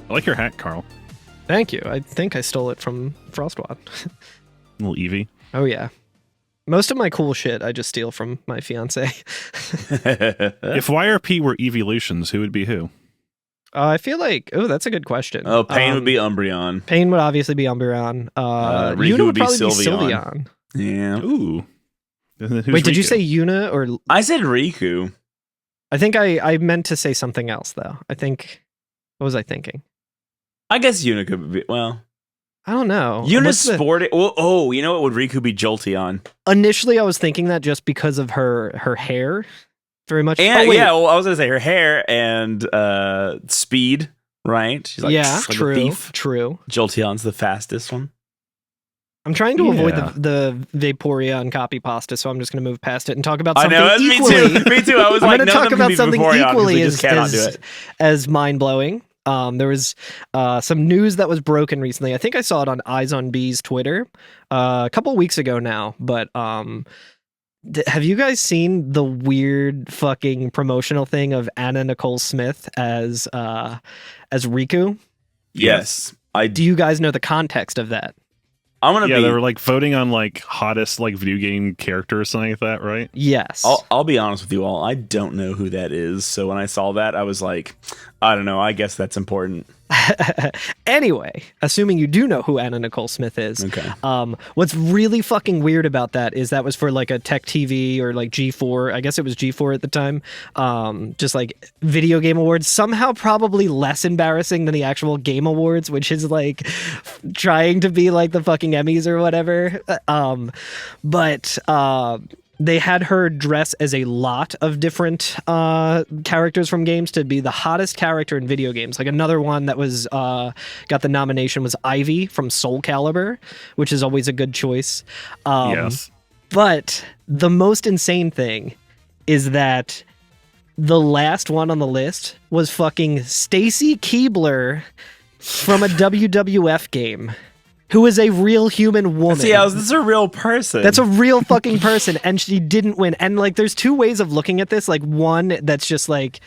I like your hat, Carl. Thank you. I think I stole it from Frostwad. Little Eevee. Oh, yeah. Most of my cool shit I just steal from my fiance. If YRP were evolutions, who would be who? I feel like, that's a good question. Oh, Pain would be Umbreon. Pain would obviously be Umbreon. Riku Yuna would be probably Sylveon. Sylveon. Yeah. Ooh. Wait, did you say Yuna or... I said Riku. I think I meant to say something else, though. What was I thinking? I guess Yuna could be, well... I don't know. Yuna's sporty... Oh, you know what? Would Riku be Jolteon? Initially, I was thinking that just because of her hair. Very much. And, yeah, well, I was going to say her hair and speed, right? She's like, yeah, like true. a thief. True. Jolteon's the fastest one. I'm trying to avoid the Vaporeon copy pasta, so I'm just going to move past it and talk about something I know, equally. me too. I was I'm like, going to talk about something equally as mind-blowing. There was some news that was broken recently. I think I saw it on Eyes on Bee's Twitter a couple weeks ago now. But have you guys seen the weird fucking promotional thing of Anna Nicole Smith as Riku? Yes. Do you guys know the context of that? They were like voting on like hottest like video game character or something like that, right? Yes. I'll be honest with you all. I don't know who that is. So when I saw that, I was like, I don't know. I guess that's important. Anyway, assuming you do know who Anna Nicole Smith is, okay. What's really fucking weird about that is that was for like a Tech TV or like G4. I guess it was G4 at the time. Just like video game awards, somehow probably less embarrassing than the actual game awards, which is like trying to be like the fucking Emmys or whatever. But they had her dress as a lot of different characters from games to be the hottest character in video games. Like another one that was got the nomination was Ivy from Soul Calibur, which is always a good choice. Yes. But the most insane thing is that the last one on the list was fucking Stacy Keibler from a WWF game. Who is a real human woman. See, this is a real person. That's a real fucking person, and she didn't win. And, like, there's two ways of looking at this. Like, one, that's just, like,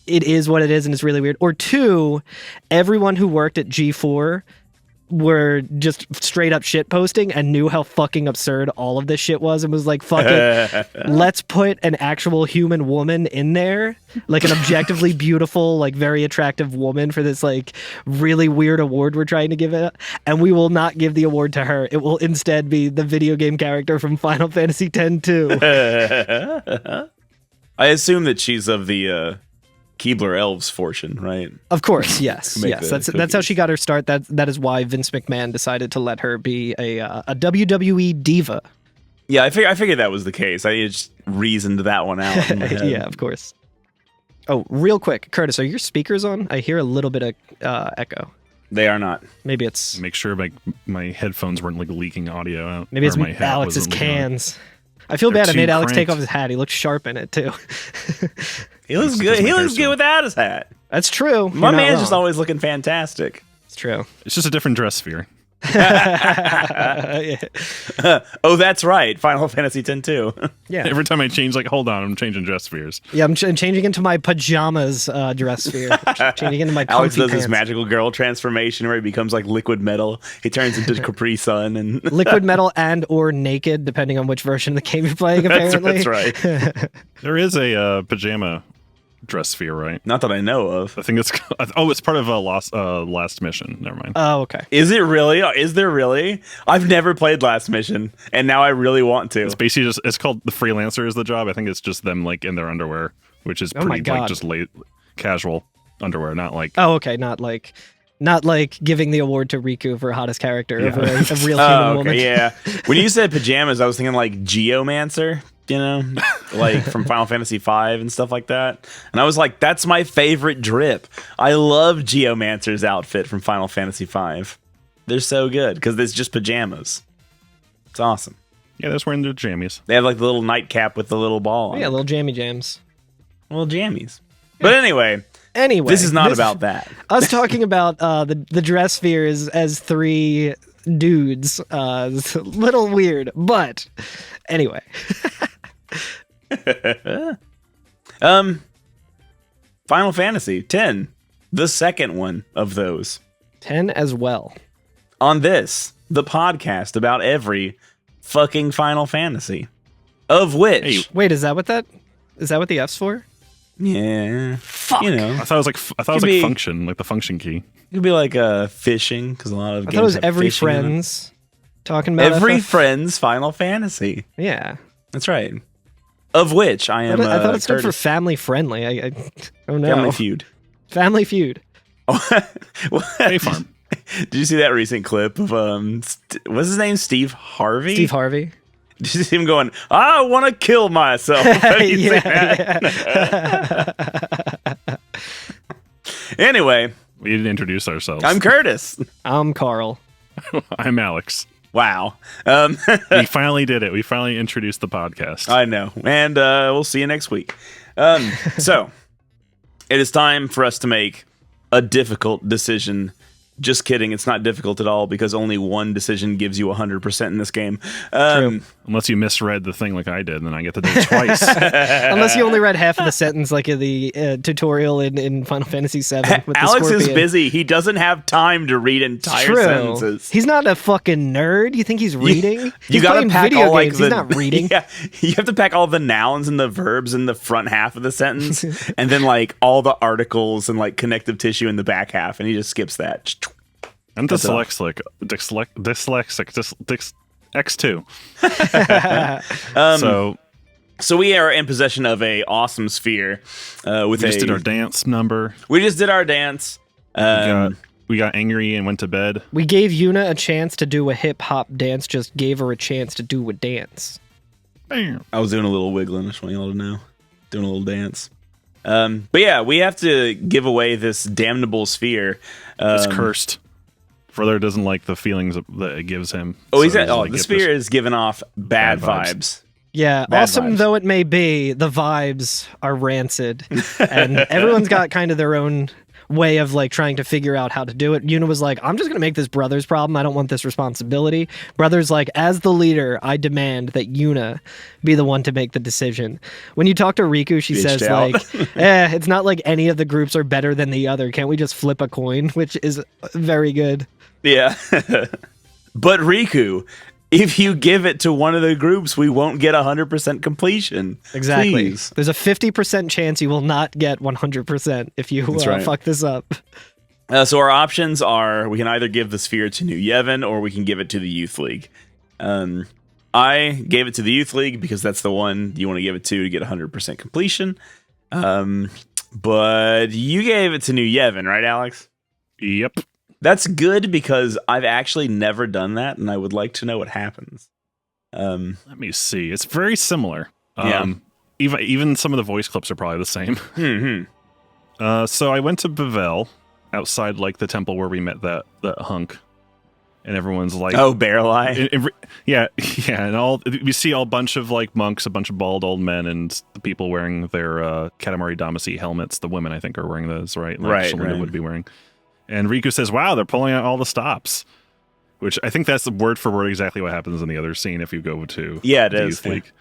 it is what it is, and it's really weird. Or two, everyone who worked at G4 were just straight up shit posting and knew how fucking absurd all of this shit was and was like, fuck it, let's put an actual human woman in there, like an objectively beautiful, like very attractive woman for this like really weird award we're trying to give it, and we will not give the award to her. It will instead be the video game character from Final Fantasy X-2. I assume that she's of the Keebler elves fortune, right? Of course, yes. Yes, that's how she got her start. That is why Vince McMahon decided to let her be a WWE diva. Yeah, I figured that was the case. I just reasoned that one out. Yeah, of course. Oh, real quick, Curtis, are your speakers on? I hear a little bit of echo. They are not. Maybe it's... Make sure my headphones weren't like leaking audio out. Maybe it's Alex's cans. I feel bad. I made Alex take off his hat. He looked sharp in it too. He looks good. He looks good without his hat. That's true. My man's just always looking fantastic. It's true. It's just a different dress sphere. Oh, that's right. Final Fantasy X too. Yeah. Every time I change, like, hold on, I'm changing dress spheres. Yeah, I'm changing into my pajamas dress sphere. Changing into my Alex does pants. his magical girl transformation where he becomes like liquid metal. He turns into Capri Sun and liquid metal and or naked, depending on which version of the game you're playing. Apparently, that's right. There is a pajama dress sphere, right? Not that I know of. I think it's it's part of a last mission. Never mind. Oh, okay. Is it really? Is there really? I've never played Last Mission, and now I really want to. It's basically it's called the Freelancer is the job. I think it's just them like in their underwear, which is pretty like just casual underwear, not like. Oh, okay. Not like giving the award to Riku for hottest character over a real human woman. Yeah. When you said pajamas, I was thinking like Geomancer, you know, like from Final Fantasy V and stuff like that. And I was like, that's my favorite drip. I love Geomancer's outfit from Final Fantasy V. They're so good because it's just pajamas. It's awesome. Yeah, they're just wearing their jammies. They have like the little nightcap with the little ball on Yeah, it. little jammy jams. Little jammies. But aneyWay, this is not about that. Us talking about the dress sphere as three dudes. It's a little weird, but anyway. Final Fantasy X, the second one of those. 10 as well. On this, the podcast about every fucking Final Fantasy. Of which... Wait, is that what the F's for? Yeah. Fuck. You know. I thought it was like function, like the function key. It could be like fishing, because a lot of games I thought it was have every fishing in them. friends talking about Every FF. friend's Final Fantasy. Yeah. That's right. Of which I am. I thought it stood for Curtis. family friendly. I don't know. Family Feud. Family Feud. Hey, farm. Did you see that recent clip of what's his name? Steve Harvey. Steve Harvey. Did you see him going, I want to kill myself? Have you seen that? Anyway, We didn't introduce ourselves. I'm Curtis. I'm Carl. I'm Alex. Wow. We finally did it. We finally introduced the podcast. I know. And we'll see you next week. So, it is time for us to make a difficult decision. Just kidding. It's not difficult at all because only one decision gives you 100% in this game. Unless you misread the thing like I did, and then I get to do it twice. Unless you only read half of the sentence like in the tutorial in Final Fantasy VII with Alex the is scorpion. busy. He doesn't have time to read entire True. sentences. He's not a fucking nerd. You think he's reading? You He's gotta playing pack video all like games. the, He's not reading. Yeah, you have to pack all the nouns and the verbs in the front half of the sentence, and then like all the articles and like connective tissue in the back half, and he just skips that. I'm dyslexic. X2. So we are in possession of a awesome sphere. With We just did our dance number. We just did our dance. We got angry and went to bed. We gave Yuna a chance to do a hip hop dance, just gave her a chance to do a dance. Bam. I was doing a little wiggling. I just want y'all to know, doing a little dance. But yeah, we have to give away this damnable sphere. It's cursed. Further doesn't like the feelings that it gives him. The sphere is giving off bad vibes. Yeah, Bad awesome vibes. though it may be, the vibes are rancid. And everyone's got kind of their own way of like trying to figure out how to do it. Yuna was like, I'm just going to make this Brother's problem. I don't want this responsibility. Brother's like, as the leader, I demand that Yuna be the one to make the decision. When you talk to Riku, she Bitched says out. like, it's not like any of the groups are better than the other. Can't we just flip a coin? Which is very good. Yeah. But Riku, if you give it to one of the groups, we won't get 100% completion. Exactly. Please. There's a 50% chance you will not get 100% if you right. fuck this up. So our options are we can either give the sphere to New Yevon or we can give it to the Youth League. I gave it to the Youth League because that's the one you want to give it to get 100% completion. But you gave it to New Yevon, right, Alex? Yep. That's good because I've actually never done that, and I would like to know what happens. Let me see. It's very similar. Yeah. Even some of the voice clips are probably the same. So I went to Bavel, outside like the temple where we met that hunk, and everyone's like, Oh, Barrel-Eye. yeah, and we see a bunch of like monks, a bunch of bald old men, and the people wearing their Katamari Damacy helmets. The women, I think, are wearing those, right? Like Right, Selena right. would be wearing. And Riku says, "Wow, they're pulling out all the stops," which I think that's the word for word exactly what happens in the other scene if you go to Yeah, it the is, Youth League.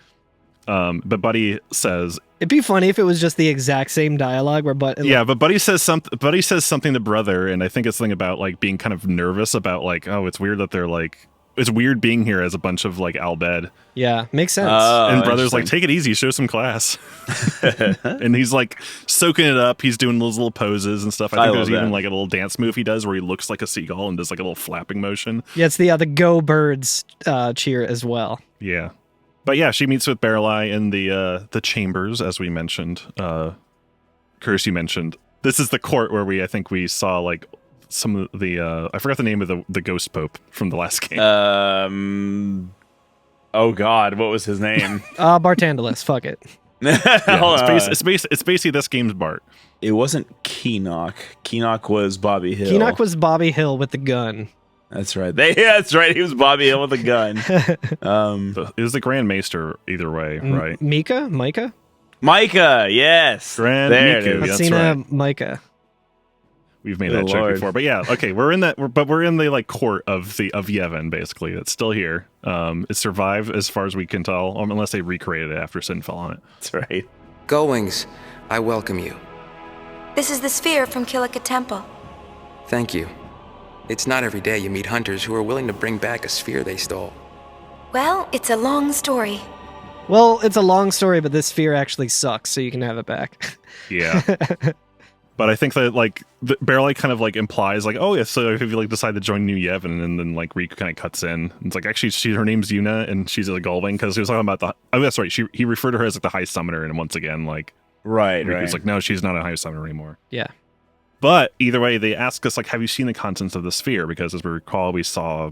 But Buddy says, It'd be funny if it was just the exact same dialogue where but Buddy says something to Brother, and I think it's something about like being kind of nervous about like, oh, it's weird that they're like, it's weird being here as a bunch of like Albed. Yeah, makes sense. And Brother's like, interesting. take it easy, show some class. And he's like soaking it up. He's doing those little poses and stuff. I think love there's even that. like a little dance move he does where he looks like a seagull and does like a little flapping motion. Yeah, it's the Go Birds cheer as well. Yeah. But yeah, she meets with Barrel-Eye in the chambers, as we mentioned. Curse, you mentioned. This is the court where I think we saw like some of the I forgot the name of the ghost pope from the last game. Oh God, what was his name? Bartandalus, fuck it. Hold on. It's basically this game's Bart. It wasn't Keenock. Keenock was Bobby Hill. Keenock was Bobby Hill with the gun. That's right. That's right. He was Bobby Hill with a gun. It was the Grand Maester either way, right? Micah? Micah, yes. Grand there Miku, it is. that's Athena, right. Micah. We've made Good that joke Lord. before, but yeah, okay, we're in the like court of Yevon, basically. It's still here. It survived as far as we can tell, unless they recreated it after Sin fell on it. That's right. Gullwings, I welcome you. This is the sphere from Kilika Temple. Thank you. It's not every day you meet hunters who are willing to bring back a sphere they stole. Well, it's a long story. Well, it's a long story, but this sphere actually sucks, so you can have it back. Yeah. But I think that like Barely kind of like implies like, oh yeah, so if you like decide to join New Yevon, and then like Riku kind of cuts in, and it's like actually her name's Yuna and she's a Gullwing, because he was talking about that's right, he referred to her as like the High Summoner, and once again like Riku's like, no, she's not a High Summoner anymore. Yeah. But either way, they ask us like, have you seen the contents of the sphere? Because as we recall, we saw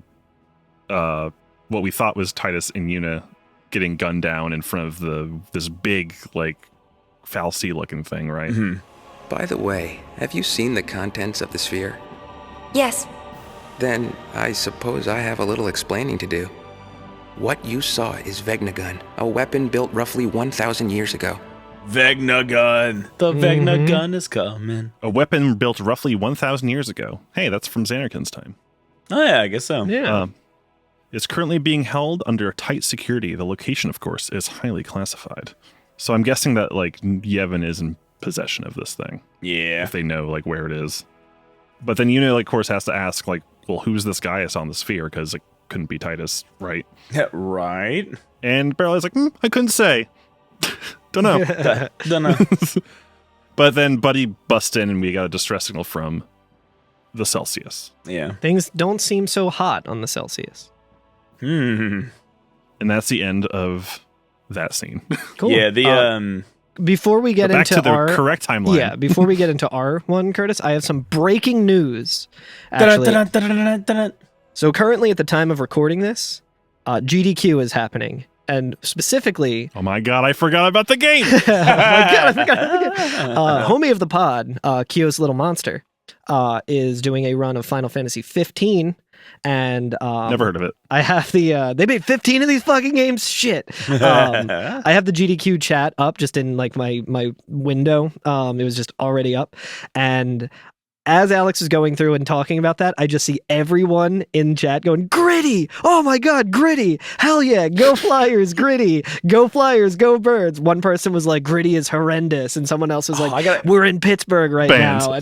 what we thought was Titus and Yuna getting gunned down in front of this big like fal'Cie looking thing, right? Mm-hmm. By the way, have you seen the contents of the sphere? Yes, Then I suppose I have a little explaining to do. What you saw is Vegnagun, a weapon built roughly 1,000 years ago. Vegna gun. The Vegna gun is coming. A weapon built roughly 1,000 years ago. Hey, that's from Xanarkin's time. Oh, yeah, I guess so. Yeah. It's currently being held under tight security. The location, of course, is highly classified. So I'm guessing that like Yevon is in possession of this thing. Yeah. If they know like where it is. But then Yuna, like, of course, has to ask like, well, who's this guy that's on the sphere? Because it couldn't be Titus, right? Right. And Barley's like, I couldn't say. Don't know. Don't know. But then Buddy busts in and we got a distress signal from the Celsius. Yeah. Things don't seem so hot on the Celsius. Hmm. And that's the end of that scene. Cool. Yeah, Before we get Back into to the our correct timeline. Yeah, before we get into our one, Curtis, I have some breaking news. Actually, so currently at the time of recording this, GDQ is happening, and specifically, Oh my god, I forgot about the game. oh my God, I forgot. Homie of the pod, Kyo's Little Monster, is doing a run of Final Fantasy 15. And Never heard of it. I have the they made 15 of these fucking games. Shit. I have the GDQ chat up just in like my window. It was just already up, and as Alex is going through and talking about that, I just see everyone in chat going, "Gritty! Oh my god, Gritty! Hell yeah! Go Flyers, Gritty! Go Flyers, go Birds!" One person was like, "Gritty is horrendous," and someone else was like, "We're in Pittsburgh right Banned. now,"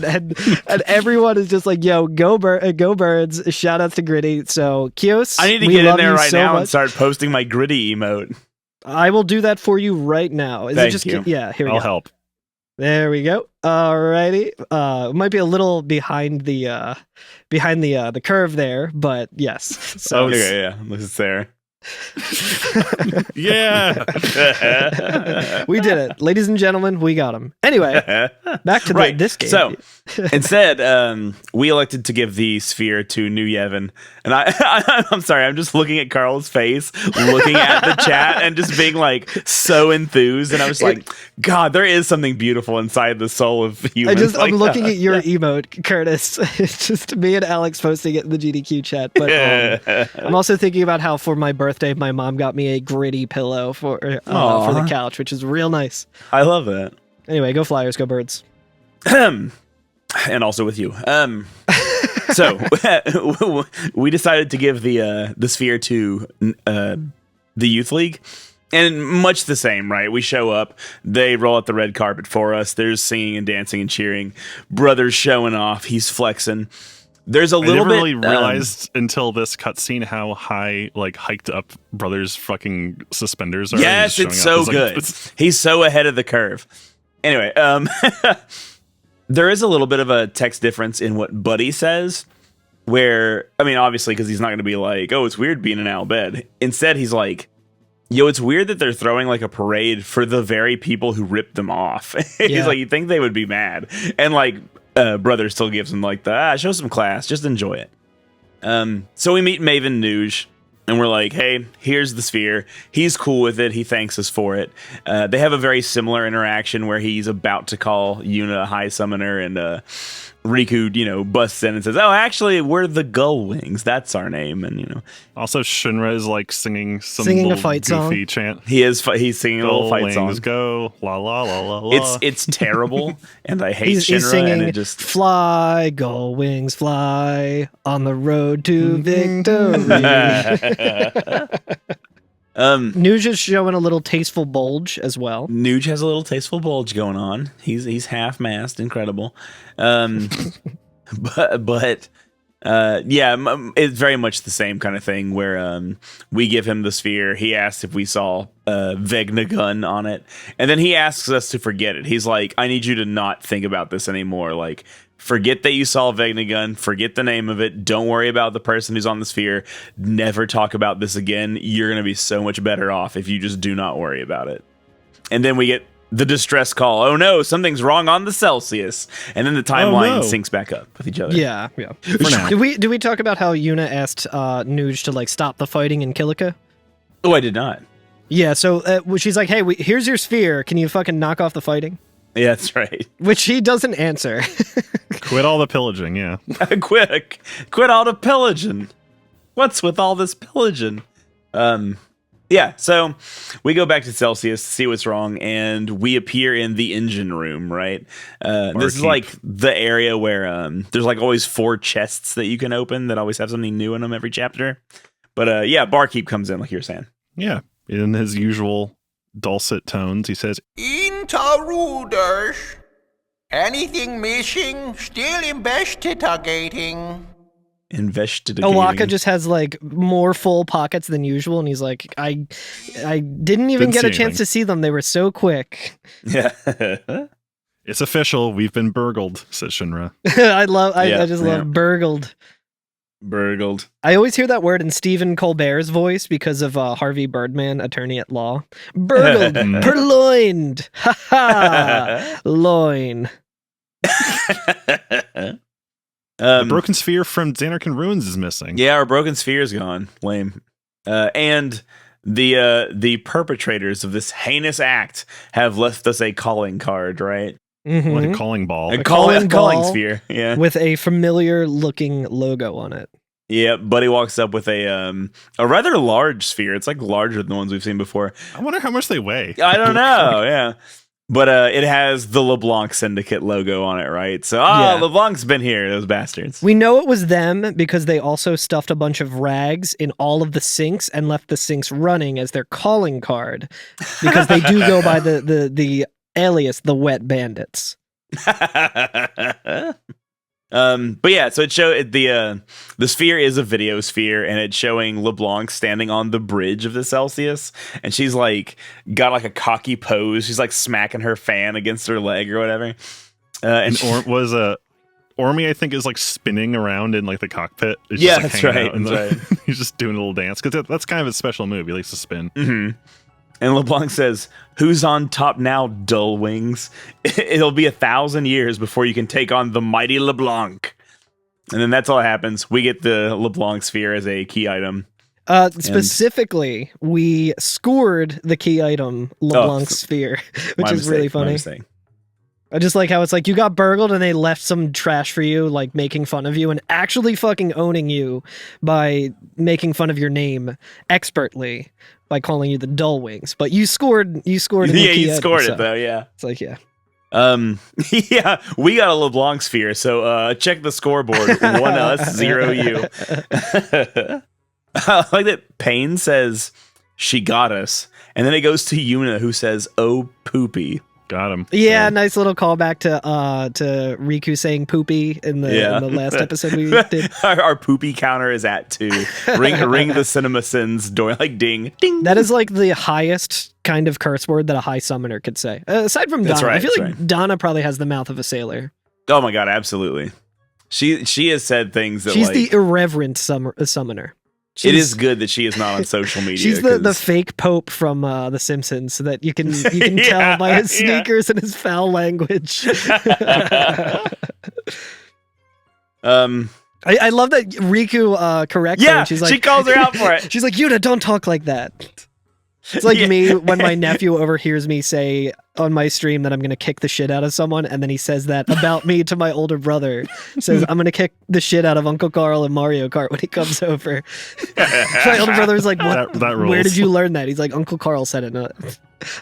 and everyone is just like, "Yo, go Birds!" Shout outs to Gritty. So Kios, I need to we get in love there you right so now and much. start posting my gritty emote. I will do that for you right now. Is Thank it just you. Yeah, here we I'll go. help. There we go. Alrighty. It might be a little behind the curve there, but yes. So Okay, yeah. This is there. Yeah. we did it, ladies and gentlemen. We got him. Anyway, back to Right. this game. So instead, we elected to give the sphere to New Yevon, and I'm sorry, I'm just looking at Carl's face, looking at the chat, and just being like so enthused. And I was like, God, there is something beautiful inside the soul of humans. I'm looking at your emote, Curtis. It's just me and Alex posting it in the GDQ chat. But I'm also thinking about how for my birthday, my mom got me a Gritty pillow for the couch, which is real nice. I love that. Anyway, go Flyers, go Birds. And also with you. So we decided to give the sphere to the youth league, and much the same, right? We show up, they roll out the red carpet for us. There's singing and dancing and cheering. Brother's showing off. He's flexing. There's a I little never bit really realized until this cutscene how high, like, hiked up Brother's fucking suspenders are. Yes, He's it's showing so up. good. It's- He's so ahead of the curve. Anyway, there is a little bit of a text difference in what Buddy says, where, I mean, obviously, because he's not going to be like, oh, it's weird being in Al Bhed. Instead, he's like, yo, it's weird that they're throwing like a parade for the very people who ripped them off. He's Yeah. like, you'd think they would be mad. And like, Brother still gives him like show some class, just enjoy it. So we meet Maven Nuge, and we're like, hey, here's the sphere. He's cool with it. He thanks us for it. They have a very similar interaction where he's about to call Yuna a high summoner, and Riku, busts in and says, "Oh, actually, we're the Gullwings. That's our name." And Also, Shinra is like singing some Singing a little fight goofy song. chant. he's singing a little fight song. Wings go la la la la la. It's terrible, and I hate He's Shinra. singing, and it just "Fly, gull wings, fly on the road to victory." Nuge is showing a little tasteful bulge as well. Nuge has a little tasteful bulge going on. He's half-mast, incredible. But it's very much the same kind of thing where we give him the sphere. He asks if we saw Vegnagun on it, and then he asks us to forget it. He's like, "I need you to not think about this anymore. Like, forget that you saw Vegnagun. Forget the name of it. Don't worry about the person who's on the sphere. Never talk about this again. You're gonna be so much better off if you just do not worry about it." And then we get the distress call. "Oh no, something's wrong on the Celsius." And then the timeline syncs back up with each other. Yeah. For now. Did we talk about how Yuna asked Nuge to like stop the fighting in Kilika? Oh, I did not. Yeah. So she's like, "Hey, here's your sphere. Can you fucking knock off the fighting?" Yeah, that's right. Which he doesn't answer. Quit all the pillaging, yeah. Quit all the pillaging. What's with all this pillaging? Yeah, so we go back to Celsius to see what's wrong, and we appear in the engine room, right? This is like the area where there's like always 4 chests that you can open that always have something new in them every chapter. But Barkeep comes in, like you were saying. Yeah, in his usual dulcet tones, he says, Intruders. Anything missing? Still investigating. Owaka just has like more full pockets than usual, and he's like, I didn't even get a chance to see them. They were so quick. Yeah. "It's official. We've been burgled," says Shinra. I just love burgled. Burgled. I always hear that word in Stephen Colbert's voice because of Harvey Birdman, attorney at law. Burgled, purloined, ha ha, loin. The broken sphere from Xanarkand Ruins is missing. Yeah, our broken sphere is gone. Lame. And the perpetrators of this heinous act have left us a calling card, right? Mm-hmm. Like a calling ball. A calling ball sphere. Yeah. with a familiar looking logo on it. Yeah, Buddy walks up with a rather large sphere. It's like larger than the ones we've seen before. I wonder how much they weigh. I don't know. Yeah. But it has the LeBlanc Syndicate logo on it, right? So, LeBlanc's been here, those bastards. We know it was them because they also stuffed a bunch of rags in all of the sinks and left the sinks running as their calling card because they do go by the alias, the Wet Bandits. But yeah, so it showed the sphere is a video sphere, and it's showing LeBlanc standing on the bridge of the Celsius, and she's like got like a cocky pose. She's like smacking her fan against her leg or whatever. Ormy, I think, is like spinning around in like the cockpit. He's Yeah, just, like, that's hanging right. out and he's just doing a little dance because that's kind of a special move. He likes to spin. Mm-hmm. And LeBlanc says, "Who's on top now, Gullwings? It'll be 1,000 years before you can take on the mighty LeBlanc." And then that's all that happens. We get the LeBlanc sphere as a key item. Specifically, we scored the key item LeBlanc sphere, which is really funny. I just like how it's like you got burgled and they left some trash for you, like making fun of you and actually fucking owning you by making fun of your name expertly by calling you the Gullwings. But you scored. In the key you item, scored so it though. Yeah, it's like yeah, we got a LeBlanc sphere. So check the scoreboard: 1 us, 0 you. I like that Payne says she got us, and then it goes to Yuna who says, "Oh poopy." Got him. Yeah, nice little callback to Riku saying poopy in the last episode we did. Our poopy counter is at 2. Ring the cinema sins door, like ding ding. That is like the highest kind of curse word that a high summoner could say. Aside from Donna, I feel like Donna probably has the mouth of a sailor. Oh my god, absolutely. She has said things that she's the irreverent summoner. It is good that she is not on social media. She's the fake Pope from The Simpsons, so that you can tell by his sneakers and his foul language. I love that Riku corrects her. And she's like, she calls her out for it. She's like, Yuna, don't talk like that. It's like me when my nephew overhears me say on my stream that I'm going to kick the shit out of someone, and then he says that about me to my older brother. Says, I'm going to kick the shit out of Uncle Carl in Mario Kart when he comes over. My older brother was like, what? That rules. Where did you learn that? He's like, Uncle Carl said it.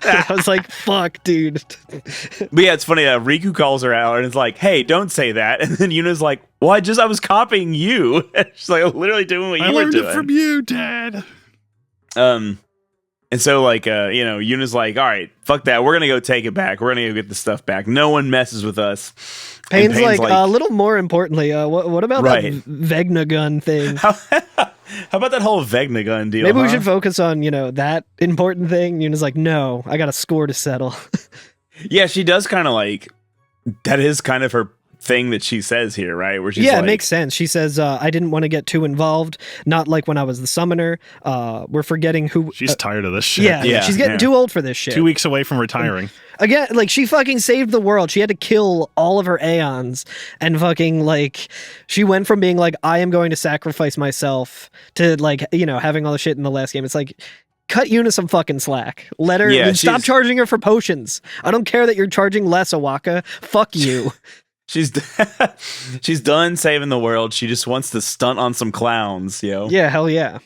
I was like, fuck, dude. But yeah, it's funny. Riku calls her out and it's like, hey, don't say that. And then Yuna's like, well, I was copying you. She's like, literally doing what you were doing. I learned it from you, Dad. And so, like, Yuna's like, all right, fuck that. We're going to go take it back. We're going to go get the stuff back. No one messes with us. Payne's like, a little more importantly, what about that Vegna gun thing? How about that whole Vegna gun deal? Maybe we should focus on, that important thing. Yuna's like, no, I got a score to settle. Yeah, she does kind of like, that is kind of her thing that she says here, right? Where she's it makes sense. She says, I didn't want to get too involved, not like when I was the summoner. We're forgetting who... She's tired of this shit. Yeah, she's getting too old for this shit. 2 weeks away from retiring. Again, like, she fucking saved the world. She had to kill all of her Aeons, and fucking, like, she went from being like, I am going to sacrifice myself, to, like, having all the shit in the last game. It's like... Cut Yuna some fucking slack. Let her... stop charging her for potions. I don't care that you're charging less, Awaka. Fuck you. She's done saving the world. She just wants to stunt on some clowns, yo. Yeah, hell yeah.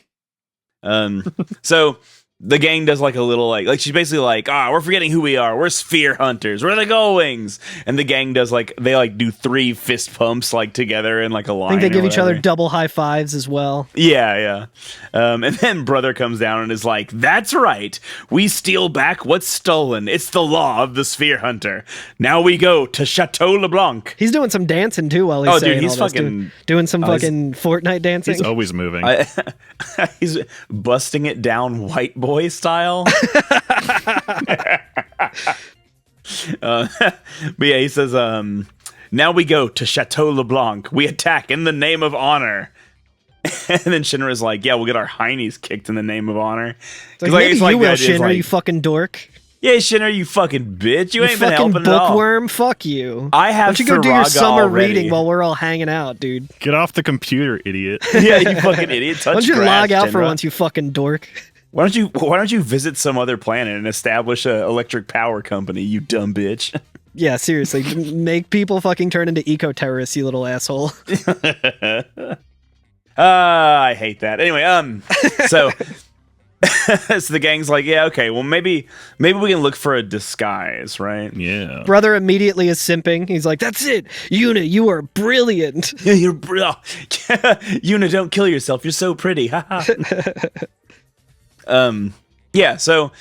So the gang does like a little like she's basically like, we're forgetting who we are. We're sphere hunters. We're the Gullwings. And the gang does they do 3 fist pumps like together in like a line. I think they give each other double high fives as well. Yeah. And then brother comes down and is like, that's right. We steal back what's stolen. It's the law of the sphere hunter. Now we go to Chateau LeBlanc. He's doing some dancing too while he's saying he's all this, fucking doing some fucking Fortnite dancing. He's always moving. He's busting it down white boy style. But yeah, he says, now we go to Chateau LeBlanc. We attack in the name of honor. And then Shinra's like, yeah, we'll get our heinies kicked in the name of honor. It's maybe you will, Shinra, you fucking dork. Yeah, Shinra, you fucking bitch. You ain't been fucking helping at all. Bookworm, fuck you. I have. Why don't you go do your summer already. reading while we're all hanging out, dude? Get off the computer, idiot. Yeah, you fucking idiot. Touch Why don't you grass, log out Shinra. for once, you fucking dork? Why don't you visit some other planet and establish an electric power company, you dumb bitch? Yeah, seriously. Make people fucking turn into eco-terrorists, you little asshole. I hate that. Anyway, so so the gang's like, yeah, okay, well maybe we can look for a disguise, right? Yeah. Brother immediately is simping. He's like, that's it. Yuna, you are brilliant. Yeah, you're Yuna, don't kill yourself. You're so pretty. Yeah, so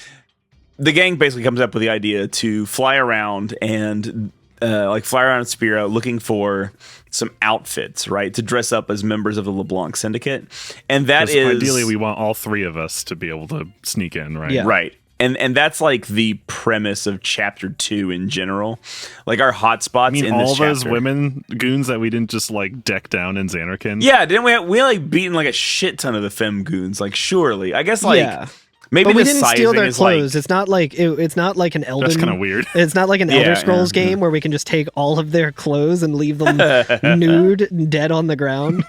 the gang basically comes up with the idea to fly around and fly around Spira looking for some outfits, right, to dress up as members of the LeBlanc Syndicate. And that is ideally we want all 3 of us to be able to sneak in, right? Yeah. Right. And that's like the premise of chapter 2 in general. Like our hotspots in this all chapter. those women goons that we didn't just like deck down in Xanarkin. Yeah, didn't we like beaten like a shit ton of the femme goons, like surely. I guess like yeah. maybe but we the didn't steal their is clothes. Like, it's not like it's not like an Elden. That's kind of weird. It's not like an Elder Scrolls game where we can just take all of their clothes and leave them nude and dead on the ground.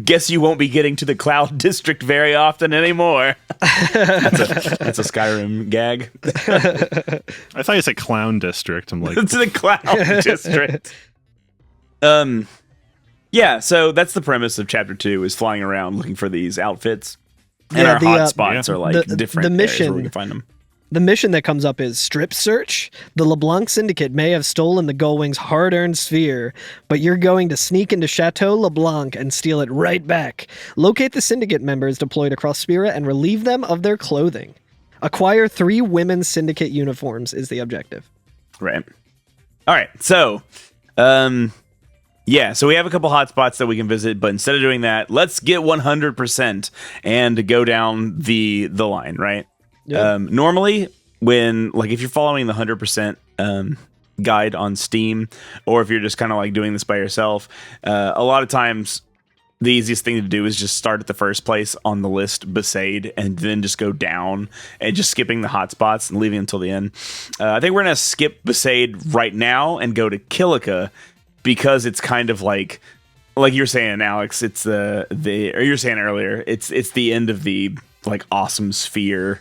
Guess you won't be getting to the Cloud District very often anymore. That's a Skyrim gag. I thought you said Clown District. I'm like, To the Cloud District. Yeah, so that's the premise of chapter 2 is flying around looking for these outfits. And our hotspots are like different the mission, where we can find them. The mission that comes up is strip search. The LeBlanc Syndicate may have stolen the Gullwings' hard-earned sphere, but you're going to sneak into Chateau LeBlanc and steal it right back. Locate the Syndicate members deployed across Spira and relieve them of their clothing. Acquire 3 women's Syndicate uniforms is the objective. Right. All right. So, yeah, so we have a couple hotspots that we can visit, but instead of doing that, let's get 100% and go down the line, right? Yeah. Normally, when like if you're following the 100% guide on Steam, or if you're just kind of like doing this by yourself, a lot of times the easiest thing to do is just start at the first place on the list, Besaid, and then just go down and just skipping the hotspots and leaving until the end. I think we're gonna skip Besaid right now and go to Kilika, because it's kind of like you were saying, Alex, it's or you were saying earlier, it's the end of the like awesome sphere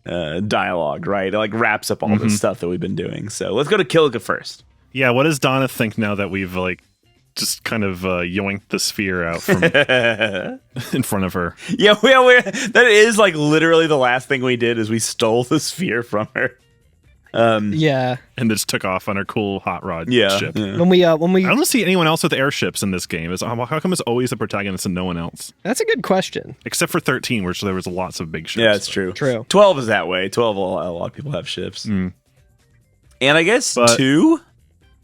dialogue, right? It like wraps up all this stuff that we've been doing. So let's go to Kilika first. Yeah, what does Donna think now that we've like just kind of yoinked the sphere out from in front of her? Yeah, that is like literally the last thing we did is we stole the sphere from her. Yeah. And just took off on her cool hot rod ship. Yeah. When we I don't see anyone else with airships in this game. How come it's always the protagonist and no one else? That's a good question. Except for 13, where there was lots of big ships. Yeah, it's true. 12 is that way. 12, a lot of people have ships. And I guess 2?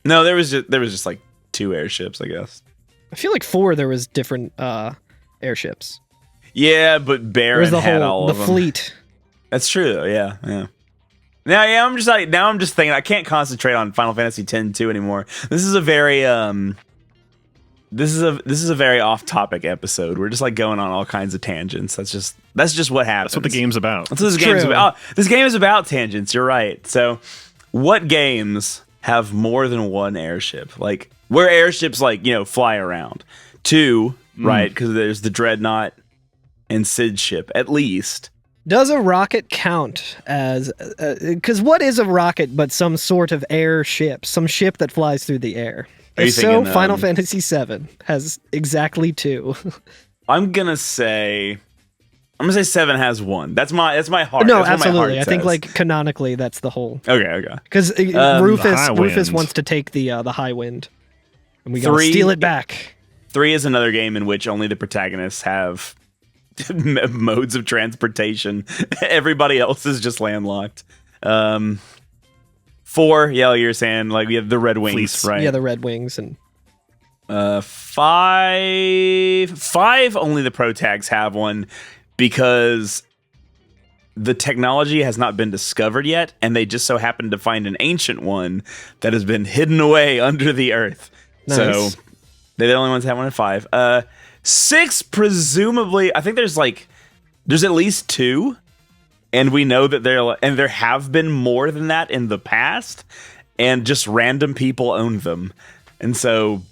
No, there was just like 2 airships, I guess. I feel like 4 there was different airships. Yeah, but Baron had all of them. The fleet. That's true, though. Yeah. Now, I'm just thinking I can't concentrate on Final Fantasy X-2 anymore. This is a very this is a very off-topic episode. We're just like going on all kinds of tangents. That's just what happens. That's what the game's about. That's what this game's about. This game is about tangents. You're right. So, what games have more than one airship? Like where airships like fly around? 2, right? Because there's the Dreadnought and Sid ship at least. Does a rocket count as... Because what is a rocket but some sort of airship? Some ship that flies through the air. If so, Final Fantasy VII has exactly 2. I'm gonna say 7 has 1. That's my heart. No, that's absolutely. I think says. like canonically that's the whole... Okay. Because Rufus wants to take the high wind. And we gotta steal it back. 3 is another game in which only the protagonists have... modes of transportation. Everybody else is just landlocked. 4, yeah, you're saying like we have the Red Wings, Fleets. right? Yeah, the Red Wings. And 5 only the protags have one because the technology has not been discovered yet, and they just so happen to find an ancient one that has been hidden away under the earth. Nice. So they're the only ones that have one at 5. 6, presumably, I think there's at least 2, and we know that there have been more than that in the past, and just random people own them. And so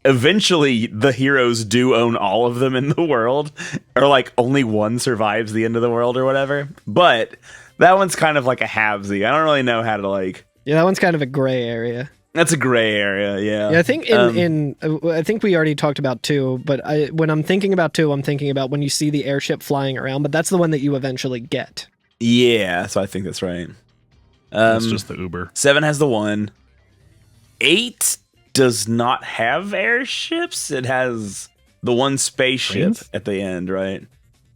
eventually the heroes do own all of them in the world, or like only one survives the end of the world or whatever. But that one's kind of like a halvesy. I don't really know how to like... Yeah, that one's kind of a gray area. That's a gray area, yeah. Yeah, I think I think we already talked about 2, but when I'm thinking about 2, I'm thinking about when you see the airship flying around, but that's the one that you eventually get. Yeah, so I think that's right. That's just the Uber. 7 has the 1. 8 does not have airships. It has the one spaceship Trains? at the end, right?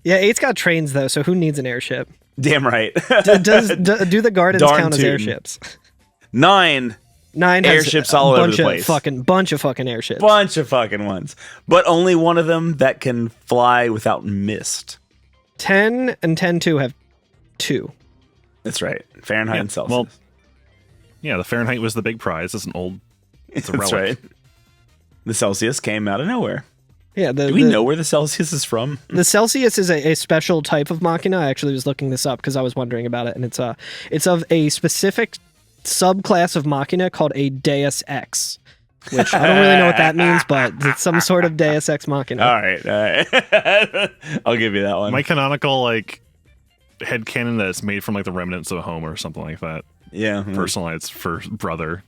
Yeah, 8's got trains though, so who needs an airship? Damn right. Do the Gardens Darn count as tootin'. airships? 9 9 has airships all over the place. Bunch of fucking airships. Bunch of fucking ones. But only one of them that can fly without mist. 10 and 10-2 have 2. That's right. Fahrenheit and Celsius. Well, yeah, the Fahrenheit was the big prize. It's a That's relic. right. The Celsius came out of nowhere. Yeah, Do we know where the Celsius is from? The Celsius is a special type of machina. I actually was looking this up because I was wondering about it, and it's of a specific subclass of machina called a Deus Ex, which I don't really know what that means, but it's some sort of Deus Ex machina. All right. I'll give you that one. My canonical headcanon that it's made from the remnants of a home or something like that. Yeah. Personalized for brother.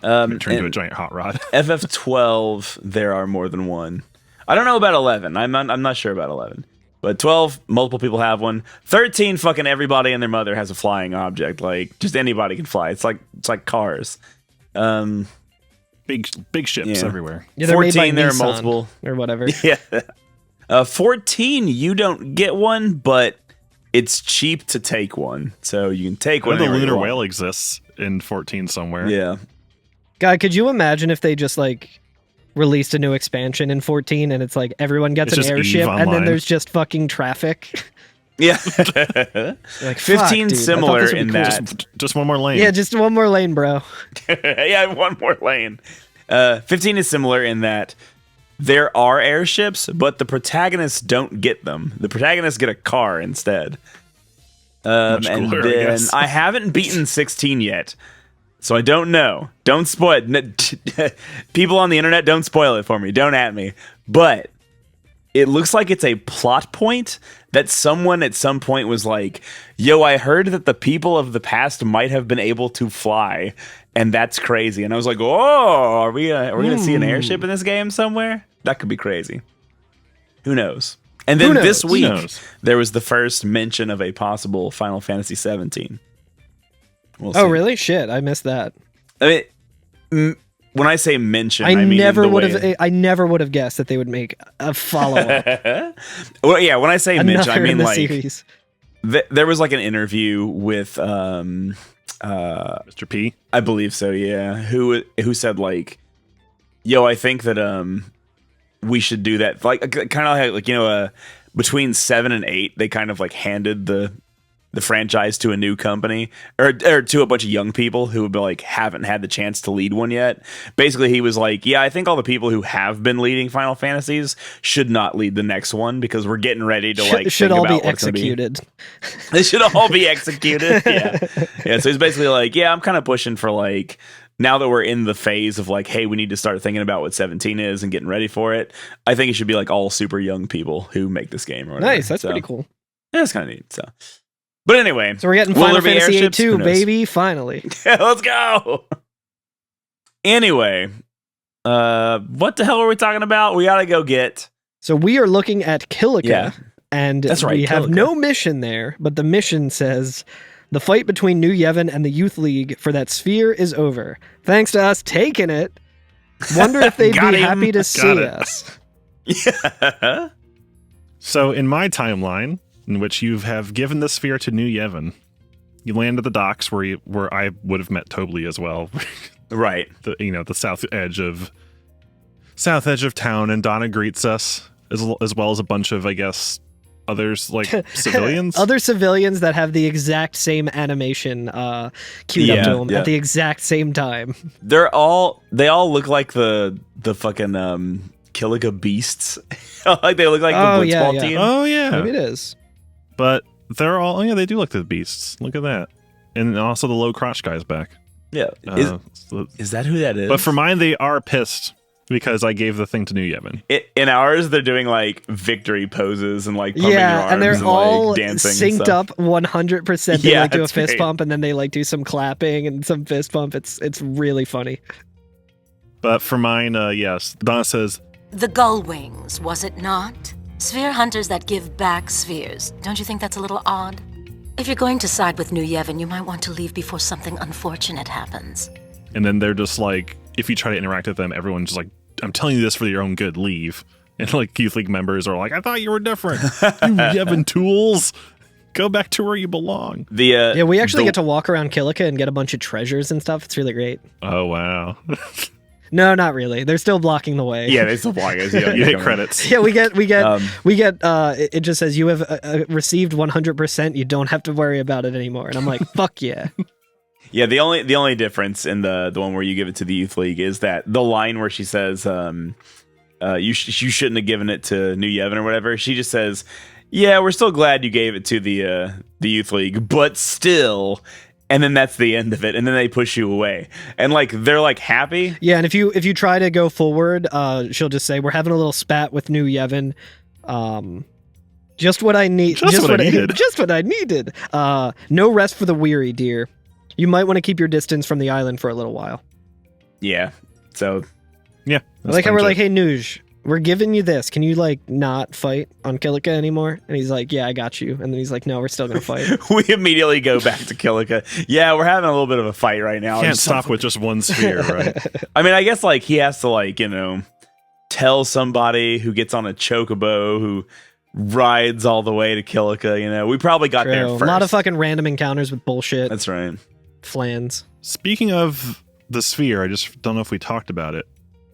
Turned into a giant hot rod. FF12, there are more than one. I don't know about 11. I'm not sure about 11. But 12, multiple people have one. 13, fucking everybody and their mother has a flying object. Like, just anybody can fly. It's like cars. Big ships everywhere. Yeah, they're made by 14, there are Nissan multiple. or whatever. Yeah. 14, you don't get one, but it's cheap to take one. So you can take one. The lunar whale exists in 14 somewhere. Yeah. God, could you imagine if they just released a new expansion in 14 and it's everyone gets an airship and then there's just fucking traffic? Yeah. 15 dude, similar in cool. that. Just one more lane. Yeah, just one more lane, bro. Yeah, one more lane. 15 is similar in that there are airships, but the protagonists don't get them. The protagonists get a car instead. Much cooler, and then I haven't beaten 16 yet. So I don't know. Don't spoil it. People on the internet, don't spoil it for me. Don't at me. But it looks like it's a plot point that someone at some point was like, yo, I heard that the people of the past might have been able to fly, and that's crazy. And I was like, oh, are we gonna see an airship in this game somewhere? That could be crazy. Who knows? And then this week, there was the first mention of a possible Final Fantasy 17. We'll see. Oh, really? Shit, I missed that. I mean, when I say mention, I mean never would have guessed that they would make a follow-up. Well, yeah, when I say mention, I mean like series. There was like an interview with Mr. P. I believe so, yeah. Who said like, yo, I think that we should do that. Like kind of like, you know, between 7 and 8, they kind of like handed the franchise to a new company or to a bunch of young people who like haven't had the chance to lead one yet. Basically, he was like, yeah, I think all the people who have been leading Final Fantasies should not lead the next one because we're getting ready to like should think all about be executed. They should all be executed. Yeah. So he's basically like, yeah, I'm kind of pushing for like, now that we're in the phase of like, hey, we need to start thinking about what 17 is and getting ready for it. I think it should be like all super young people who make this game or whatever. Nice. That's pretty cool. Yeah, it's kind of neat. So. But anyway, so we're getting Final Fantasy 8 too, baby. Finally. Let's go. Anyway, what the hell are we talking about? We gotta go get. So we are looking at Kilika, and that's right, we have no mission there, but the mission says the fight between New Yevon and the Youth League for that sphere is over. Thanks to us taking it. Wonder if they'd be happy to see us. Yeah. So in my timeline, in which you have given the sphere to New Yevon, you land at the docks where I would have met Tobly as well. Right. The south edge of town, and Donna greets us as well as a bunch of, I guess, others like civilians. Other civilians that have the exact same animation queued up to them at the exact same time. They all look like the fucking Kilika beasts. Like they look like the Blitzball team. Oh yeah. Maybe it is. But they're all, they do look like the beasts. Look at that. And also the low crotch guy's back. Yeah. Is that who that is? But for mine, they are pissed because I gave the thing to New Yevon. In ours, they're doing like victory poses and like pumping their arms and they're all like, dancing synced up 100%. They like do a fist great. pump and then they like do some clapping and some fist pump. It's really funny. But for mine, yes. Donna says, The Gullwings, was it not? Sphere hunters that give back spheres. Don't you think that's a little odd? If you're going to side with New Yevon, you might want to leave before something unfortunate happens. And then they're just like, if you try to interact with them, everyone's just like, I'm telling you this for your own good, leave. And like Youth League members are like, I thought you were different. You Yevon tools. Go back to where you belong. We actually get to walk around Kilika and get a bunch of treasures and stuff. It's really great. Oh, wow. No, not really. They're still blocking the way. Yeah, they still block us. You hit credits. Yeah, we get. It just says you have received 100%. You don't have to worry about it anymore. And I'm like, fuck yeah. Yeah, the only difference in the one where you give it to the Youth League is that the line where she says, you shouldn't have given it to New Yevon or whatever. She just says, yeah, we're still glad you gave it to the Youth League, but still. And then that's the end of it, and then they push you away, and like they're like happy. Yeah, and if you try to go forward, she'll just say, "We're having a little spat with New Yevon. Just what I need. Just what I needed. Just what I needed. No rest for the weary, dear. You might want to keep your distance from the island for a little while." Yeah. So. Yeah. I like how we're like, "Hey, Nuj, we're giving you this. Can you like not fight on Kilika anymore?" And he's like, "Yeah, I got you." And then he's like, "No, we're still gonna fight." We immediately go back to Kilika. Yeah, we're having a little bit of a fight right now. Can't stop with just one sphere, right? I mean, I guess like he has to like, tell somebody who gets on a chocobo who rides all the way to Kilika. We probably got there first. A lot of fucking random encounters with bullshit. That's right. Flans. Speaking of the sphere, I just don't know if we talked about it.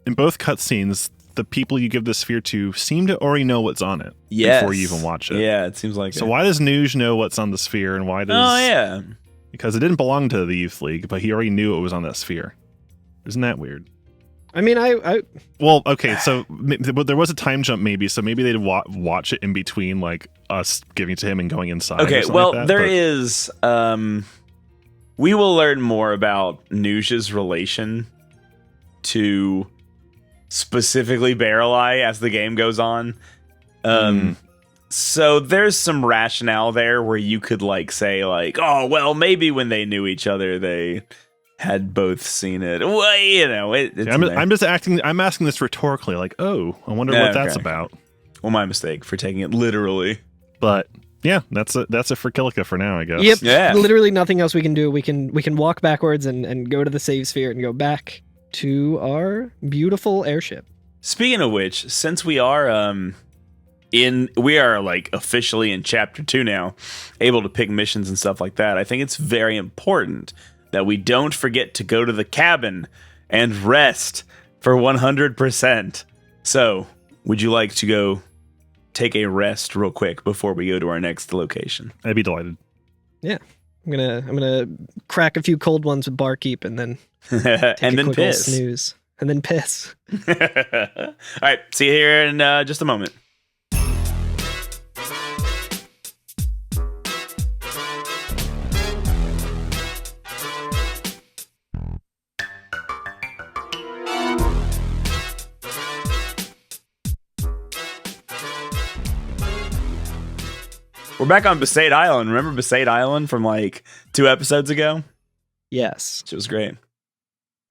In both cutscenes, the people you give the sphere to seem to already know what's on it before you even watch it. Yeah, it seems like so. Why does Nuj know what's on the sphere, and why does? Oh yeah, because it didn't belong to the Youth League, but he already knew it was on that sphere. Isn't that weird? I mean, I well, okay, so there was a time jump, maybe. So maybe they'd watch it in between, like us giving it to him and going inside. Okay, well, like there is. We will learn more about Nuj's relation to specifically Barrel-Eye as the game goes on. So there's some rationale there where you could like say like, oh well, maybe when they knew each other they had both seen it. Well, you know, it's I'm asking this rhetorically, like, oh, I wonder what that's about. Well, my mistake for taking it literally. But yeah, that's it for Kilika for now, I guess. Yep. Yeah. Literally nothing else we can do. We can walk backwards and go to the save sphere and go back to our beautiful airship. Speaking of which, since we are we are like officially in chapter 2 now, able to pick missions and stuff like that, I think it's very important that we don't forget to go to the cabin and rest for 100%. So, would you like to go take a rest real quick before we go to our next location? I'd be delighted. Yeah. I'm gonna crack a few cold ones with Barkeep and then and then piss. Snooze. And then piss. All right, see you here in just a moment. We're back on Besaid Island. Remember Besaid Island from like 2 episodes ago? Yes. It was great.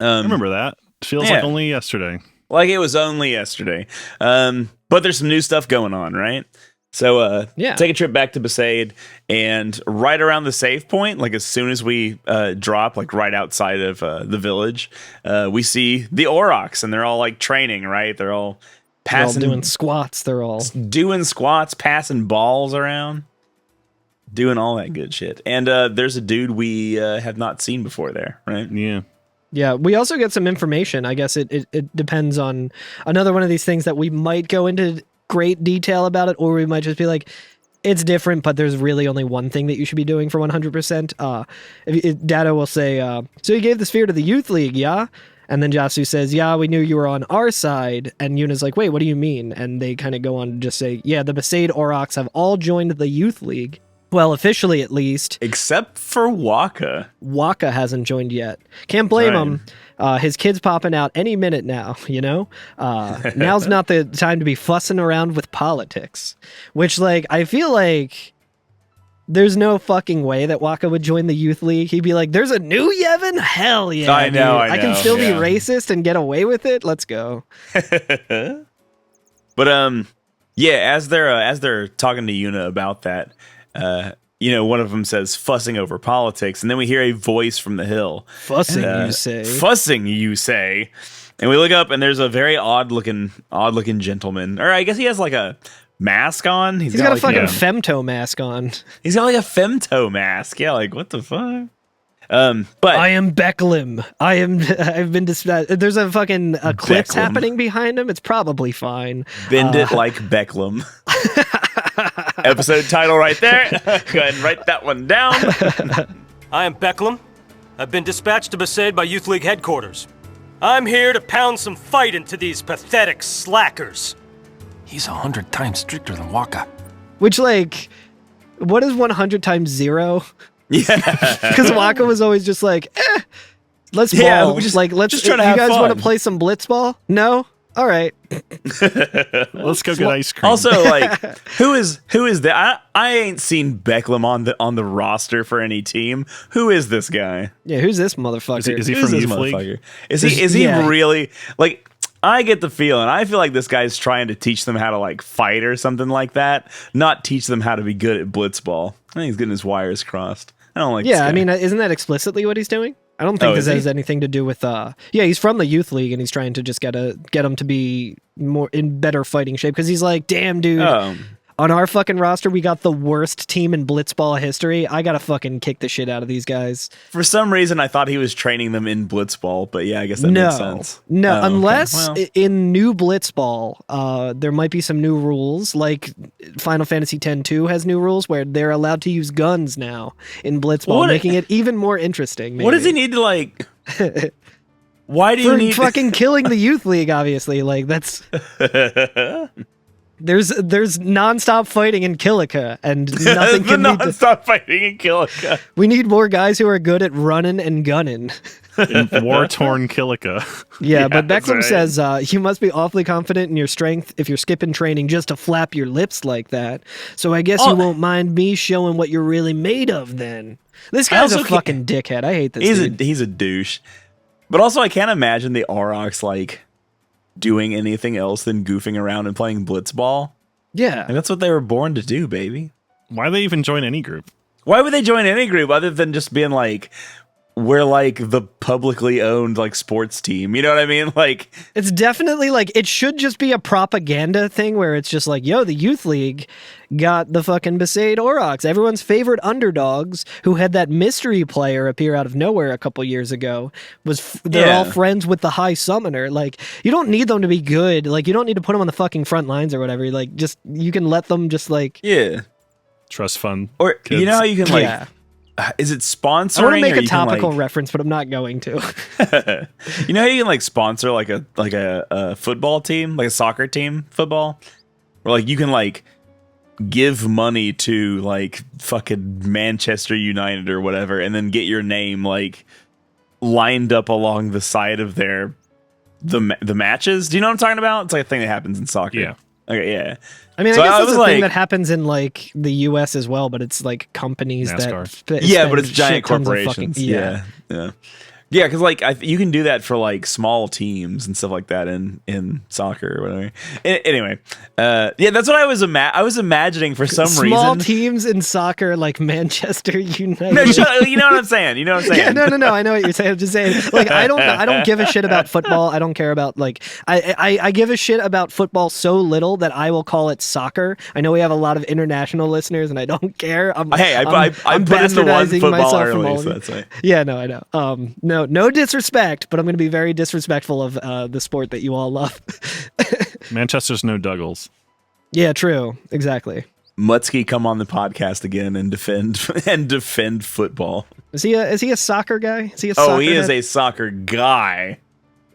I remember that. Feels like only yesterday. Like it was only yesterday. But there's some new stuff going on, right? So take a trip back to Besaid, and right around the save point, like as soon as we drop, like right outside of the village, we see the Aurochs, and they're all like training, right? They're all passing, doing squats. They're all doing squats, passing balls around, doing all that good shit. And there's a dude we have not seen before there, right? Yeah. Yeah, we also get some information. I guess it depends on another one of these things that we might go into great detail about it, or we might just be like, it's different, but there's really only one thing that you should be doing for 100%. Data will say, so you gave the sphere to the Youth League, yeah? And then Jasu says, yeah, we knew you were on our side. And Yuna's like, wait, what do you mean? And they kind of go on to just say, yeah, the Besaid Aurochs have all joined the Youth League. Well, officially at least. Except for Waka. Waka hasn't joined yet. Can't blame him. His kid's popping out any minute now, you know? Now's not the time to be fussing around with politics. Which, like, I feel like there's no fucking way that Waka would join the Youth League. He'd be like, there's a new Yevon? Hell yeah, I know. I can still be racist and get away with it? Let's go. But, yeah, as they're talking to Yuna about that, you know, one of them says fussing over politics, and then we hear a voice from the hill. Fussing, you say. Fussing, you say. And we look up, and there's a very odd looking gentleman. Or I guess he has like a mask on. He's got a fucking femto mask on. He's got like a femto mask. Yeah, like what the fuck? But I am Becklem. I've been dispatched. There's a fucking eclipse happening behind him. It's probably fine. Bend it like Becklem. Episode title right there. Go ahead and write that one down. I am Becklem. I've been dispatched to Besaid by Youth League headquarters. I'm here to pound some fight into these pathetic slackers. He's 100 times stricter than Waka. Which, like, what is 100 times 0? Yeah. Because Waka was always just like, let's ball. Let's try to have fun. You guys want to play some blitzball? No? All right. Let's go get ice cream. Also, like, who is that? I ain't seen Becklem on the roster for any team. Who is this guy? Yeah, who's this motherfucker? Is he from Youth League? Is he really, like, I get the feeling. I feel like this guy's trying to teach them how to like fight or something like that, not teach them how to be good at blitzball. I think he's getting his wires crossed. I don't like. Yeah, this guy. I mean, isn't that explicitly what he's doing? I don't think this has anything to do with. Yeah, he's from the Youth League and he's trying to just get him to be more in better fighting shape because he's like, damn, dude. On our fucking roster, we got the worst team in blitzball history. I gotta fucking kick the shit out of these guys. For some reason, I thought he was training them in blitzball, but yeah, I guess that makes sense. No, unless in new blitzball, there might be some new rules, like Final Fantasy X-2 has new rules where they're allowed to use guns now in blitzball, making it even more interesting. Maybe. What does he need to like? Why do you need fucking killing the Youth League? Obviously, like that's. There's nonstop fighting in Kilika, and nothing can nonstop fighting in Kilika. We need more guys who are good at running and gunning. in war-torn Kilika. Yeah, but that's Becklum right. says, you must be awfully confident in your strength if you're skipping training just to flap your lips like that. So I guess you won't mind me showing what you're really made of then. This guy's a fucking dickhead. I hate this dude. He's a douche. But also, I can't imagine the Aurochs, like, doing anything else than goofing around and playing blitzball. Yeah. And that's what they were born to do, baby. Why they even join any group? Why would they join any group other than just being like, we're like the publicly owned like sports team? You know what I mean? Like, it's definitely like, it should just be a propaganda thing where it's just like, yo, the Youth League got the fucking Besaid Aurochs, everyone's favorite underdogs who had that mystery player appear out of nowhere a couple years ago. They're all friends with the High Summoner. Like, you don't need them to be good. Like, you don't need to put them on the fucking front lines or whatever. Like, just, you can let them just like... Yeah. Trust fund. Or, kids. you know how you can like... Is it sponsoring? I want to make or a you can, topical like- reference, but I'm not going to. You know how you can like sponsor like a football team, like a soccer team football? Or like you can like give money to like fucking Manchester United or whatever and then get your name like lined up along the side of the matches. Do you know what I'm talking about? It's like a thing that happens in soccer. Yeah. Okay, yeah. I mean, So I guess I it's was a thing like- that happens in like the U.S. as well, but it's like companies NASCAR. that Yeah, but spend it's giant shit tons of corporations. fucking- Yeah. Because like you can do that for like small teams and stuff like that in soccer or whatever. Anyway, that's what I was imagining for some Small reason. teams in soccer like Manchester United. No, you know what I'm saying. You know what I'm saying. Yeah, no. I know what you're saying. I'm just saying, like, I don't give a shit about football. I don't care about like, I give a shit about football so little that I will call it soccer. I know we have a lot of international listeners, and I don't care. I put in the one bastardizing football myself from all early, of so you. that's right. Yeah, no, I know. No disrespect, but I'm going to be very disrespectful of the sport that you all love. Manchester's no Dougals. Yeah, true. Exactly. Mutsky, come on the podcast again and defend football. Is he a soccer guy? Is he a Oh, soccer he is head? a soccer guy.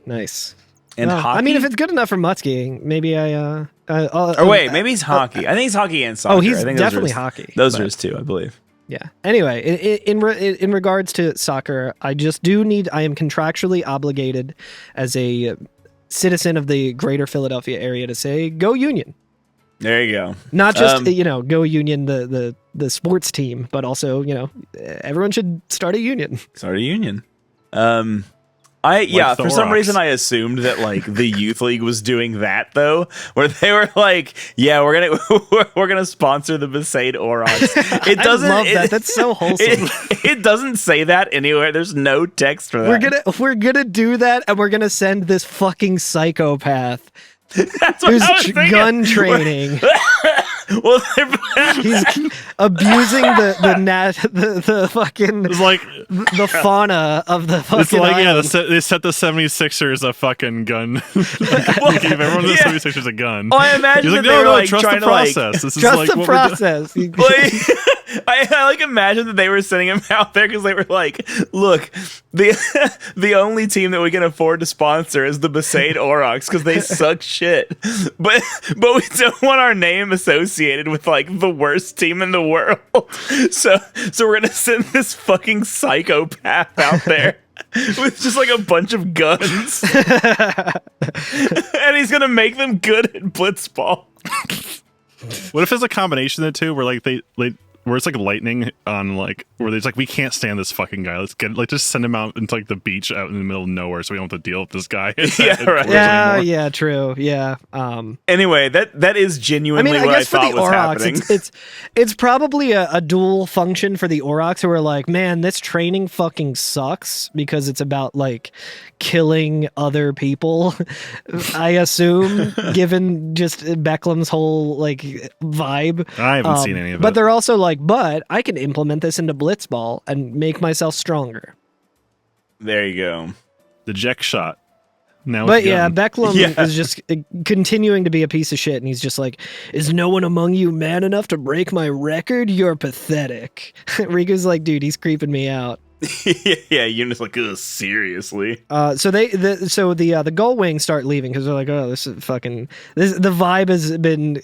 Nice. And Well, hockey. I mean, if it's good enough for Mutsky, maybe maybe he's hockey. I think he's hockey and soccer. Oh, he's I think those definitely are his- hockey, Those but- are his two, I believe. Yeah. Anyway, in regards to soccer, I just I am contractually obligated as a citizen of the greater Philadelphia area to say, go Union. There you go. Not just, go Union, the sports team, but also, everyone should start a union. Start a union. the For some Aurochs. reason I assumed that like the youth league was doing that though, where they were like, yeah, we're gonna sponsor the Besaid Aurochs. It doesn't. I love that. That's so wholesome. It doesn't say that anywhere. There's no text for that. We're gonna do that, and we're gonna send this fucking psychopath That's what who's I was thinking. gun training. Well, He's abusing the fucking It's like the fauna of the fucking it's like island. they set the 76ers a fucking gun. They gave everyone the 76ers a gun. Oh, I imagine He's like, that they were like trust the trying to like process. This is Trust like the what we're doing. process. Like, I like imagine that they were sending him out there because they were like, look, the only team that we can afford to sponsor is the Besaid Aurochs because they suck shit. But we don't want our name associated with like the worst team in the world. So we're gonna send this fucking psychopath out there with just like a bunch of guns. And he's gonna make them good at blitzball. What if it's a combination of the two, where like they where it's like lightning on like where it's like we can't stand this fucking guy. Let's get just send him out into like the beach out in the middle of nowhere, so we don't have to deal with this guy. Yeah, right. Yeah, true. Yeah. Anyway, that is genuinely I what I guess for thought the was Aurochs, happening. it's probably a dual function for the Aurochs who are like, man, this training fucking sucks because it's about like killing other people. I assume, given just Becklum's whole like vibe. I haven't seen any of it. But they're also like, but I can implement this into Blitzball and make myself stronger. There you go. The Jack shot. Now, But with yeah, gun. Becklum is just continuing to be a piece of shit, and he's just like, is no one among you man enough to break my record? You're pathetic. Riku's like, dude, he's creeping me out. Yeah, Eunice like, ugh, seriously. So the Gullwings start leaving because they're like, oh, this is fucking the vibe has been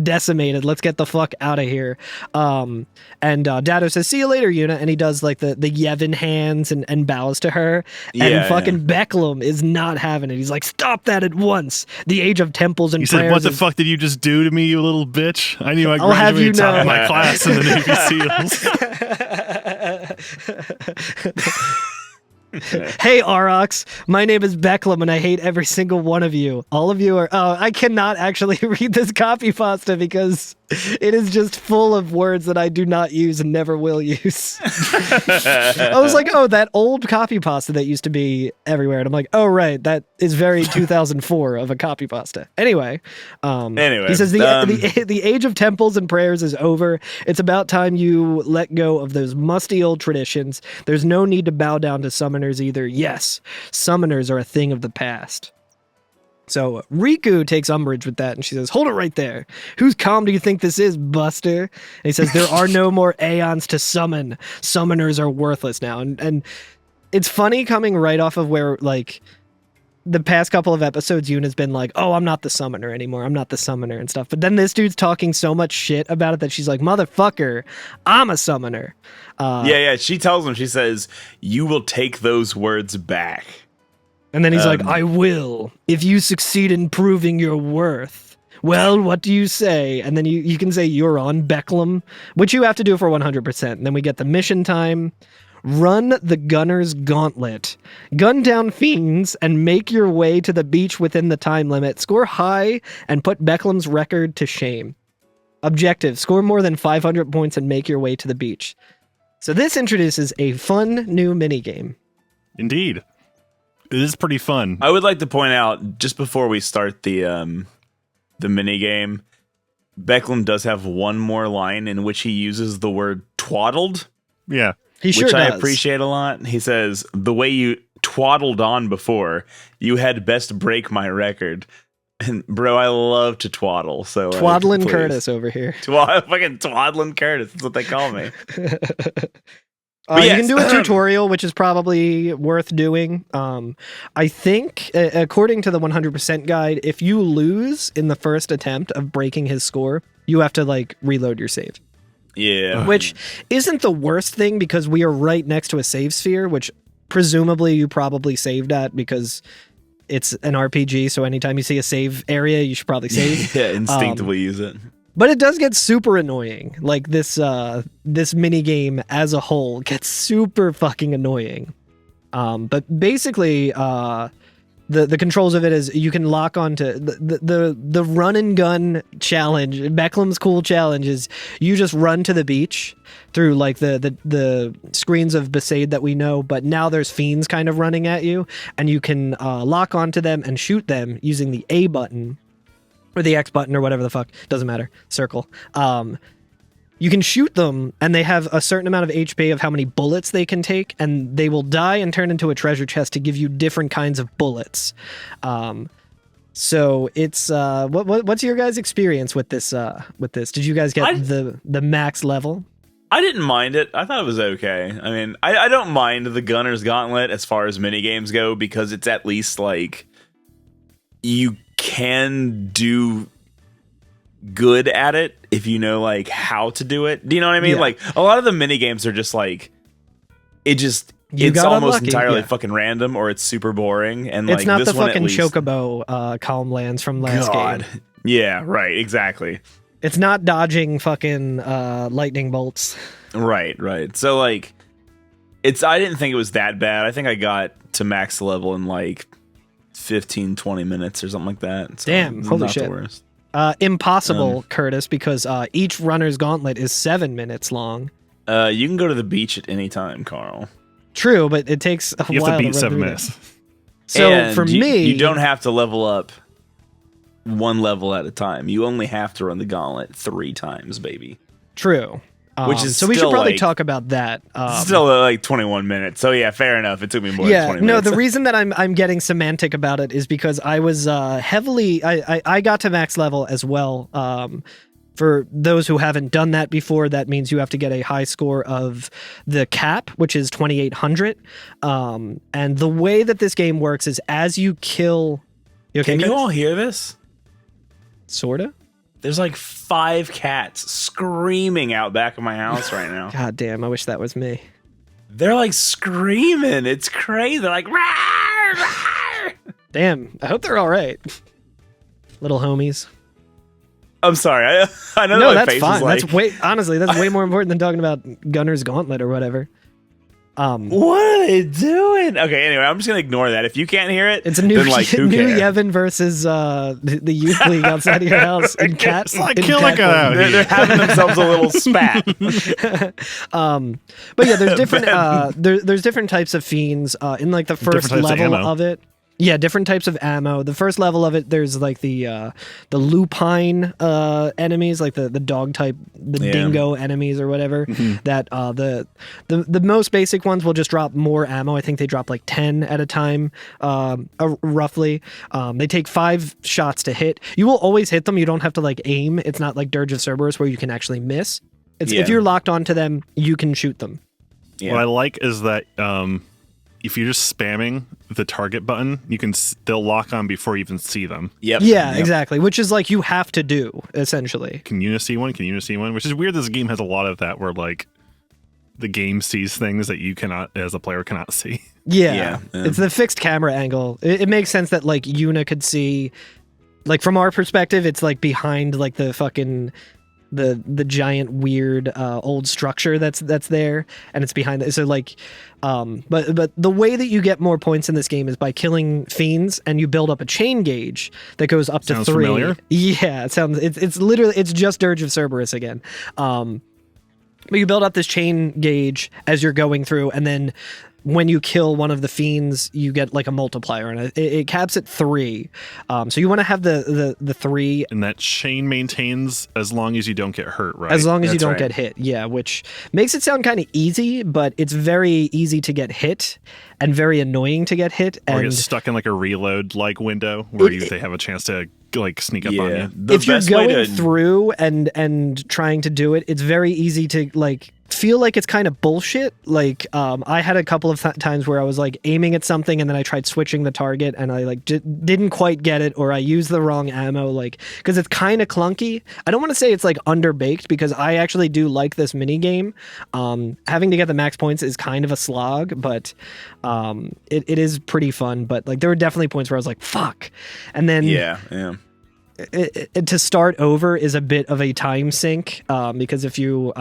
decimated. Let's get the fuck out of here. And Dado says, "See you later, Yuna," and he does like the Yevon hands and bows to her. And fucking Becklum is not having it. He's like, "Stop that at once! The age of temples and he prayers." Said, "What the fuck did you just do to me, you little bitch? I knew I I'll have you graduated top know." of my class in the Navy SEALs." Hey, Aurochs, my name is Becklum, and I hate every single one of you. All of you are... Oh, I cannot actually read this copy pasta because it is just full of words that I do not use and never will use. I was like, oh, that old copy pasta that used to be everywhere. And I'm like, oh, right, that is very 2004 of a copy pasta. Anyway, he says the age of temples and prayers is over. It's about time you let go of those musty old traditions. There's no need to bow down to summoners either. Yes, summoners are a thing of the past. So Riku takes umbrage with that, and she says, "Hold it right there. Whose calm do you think this is, Buster?" And he says, "There are no more aeons to summon. Summoners are worthless now." And it's funny coming right off of where, like, the past couple of episodes, Yuna's been like, "Oh, I'm not the summoner anymore. I'm not the summoner," and stuff. But then this dude's talking so much shit about it that she's like, "Motherfucker, I'm a summoner." Yeah. She tells him, she says, "You will take those words back." And then he's like, "I will, if you succeed in proving your worth. Well, what do you say?" And then you can say you're on Becklum, which you have to do for 100%. And then we get the mission time. Run the gunner's gauntlet. Gun down fiends and make your way to the beach within the time limit. Score high and put Becklum's record to shame. Objective, score more than 500 points and make your way to the beach. So this introduces a fun new minigame. Indeed. It is pretty fun. I would like to point out, just before we start the mini game, Becklum does have one more line in which he uses the word twaddled. Yeah. He sure which I does. appreciate a lot. He says, "The way you twaddled on before, you had best break my record." And bro, I love to twaddle. So Twaddlin' Curtis over here. Fucking Twaddlin' Curtis. That's what they call me. You can do a tutorial, which is probably worth doing. I think, according to the 100% guide, if you lose in the first attempt of breaking his score, you have to like reload your save. Yeah. Which isn't the worst thing because we are right next to a save sphere, which presumably you probably saved at because it's an RPG. So anytime you see a save area, you should probably save. Yeah, instinctively use it. But it does get super annoying. Like this mini game as a whole gets super fucking annoying. But basically, the controls of it is you can lock onto the run and gun challenge. Becklum's cool challenge is you just run to the beach through like the screens of Besaid that we know, but now there's fiends kind of running at you, and you can lock onto them and shoot them using the A button. Or the X button or whatever the fuck. Doesn't matter. Circle. You can shoot them, and they have a certain amount of HP of how many bullets they can take, and they will die and turn into a treasure chest to give you different kinds of bullets. So it's what's your guys' experience with this? Did you guys get the max level? I didn't mind it. I thought it was okay. I mean, I don't mind the Gunner's Gauntlet as far as minigames go because it's at least like you can do good at it if you know like how to do it. Do you know what I mean? Yeah. Like a lot of the mini games are just like it's almost unlucky, entirely yeah. fucking random or it's super boring and It's like not this the one fucking at least, Chocobo Calm Lands from last game. Yeah, right, exactly. It's not dodging fucking lightning bolts. Right. So like I didn't think it was that bad. I think I got to max level in like 15-20 minutes or something like that. So Damn, holy not shit. The worst. Impossible, Curtis, because each runner's gauntlet is 7 minutes long. You can go to the beach at any time, Carl. True, but it takes a You while have to beat run 7 through minutes. that. So and for me... You don't have to level up one level at a time. You only have to run the gauntlet 3 times, baby. True. Which is so we should probably like, talk about that. Still like 21 minutes. So yeah, fair enough. It took me more than 20 minutes. No, the reason that I'm getting semantic about it is because I was heavily... I got to max level as well For those who haven't done that before, that means you have to get a high score of the cap, which is 2,800. And the way that this game works is as you kill... Can you all hear this? Sorta. There's like 5 cats screaming out back of my house right now. God damn, I wish that was me. They're like screaming. It's crazy. They're like, rawr, rawr. Damn, I hope they're all right. Little homies. I'm sorry. I know no, my that's face fine. is like, That's way more important than talking about Gunner's Gauntlet or whatever. What are they doing? Okay, anyway, I'm just gonna ignore that. If you can't hear it, it's a new then, like, who new cares? Yevon versus the youth league outside of your house and cats. It's like Killica out here. They're having themselves a little spat. But yeah, there's different there's different types of fiends in like the first level of it. Yeah, different types of ammo. The first level of it, there's like the lupine enemies, like the dog type, dingo enemies or whatever. That the most basic ones will just drop more ammo. I think they drop like 10 at a time, roughly. They take 5 shots to hit. You will always hit them. You don't have to like aim. It's not like Dirge of Cerberus where you can actually miss. If you're locked onto them, you can shoot them. Yeah. What I like is that if you're just spamming the target button, they'll lock on before you even see them. Yeah, exactly. Which is like you have to do, essentially. Can you see one? Can you see one? Which is weird. This game has a lot of that where like the game sees things that you cannot, as a player, cannot see. Yeah. It's the fixed camera angle. It makes sense that like Yuna could see, like from our perspective, it's like behind like the fucking the giant weird old structure that's there, and it's behind it. So like but the way that you get more points in this game is by killing fiends, and you build up a chain gauge that goes up to 3. Familiar? Yeah, it's literally it's just Dirge of Cerberus again. But you build up this chain gauge as you're going through, and then when you kill one of the fiends, you get like a multiplier, and it caps at 3. So you want to have the 3. And that chain maintains as long as you don't get hurt, right? As long as you don't get hit, yeah, which makes it sound kind of easy, but it's very easy to get hit and very annoying to get hit. Or and get stuck in like a reload like window where they have a chance to like sneak up on you. If you're going through and trying to do it, it's very easy to like feel like it's kind of bullshit. Like I had a couple of times where I was like aiming at something and then I tried switching the target and I like didn't quite get it, or I used the wrong ammo, like because it's kind of clunky. I don't want to say it's like underbaked because I actually do like this mini game. Having to get the max points is kind of a slog, but it is pretty fun. But like there were definitely points where I was like fuck, and then to start over is a bit of a time sink because if you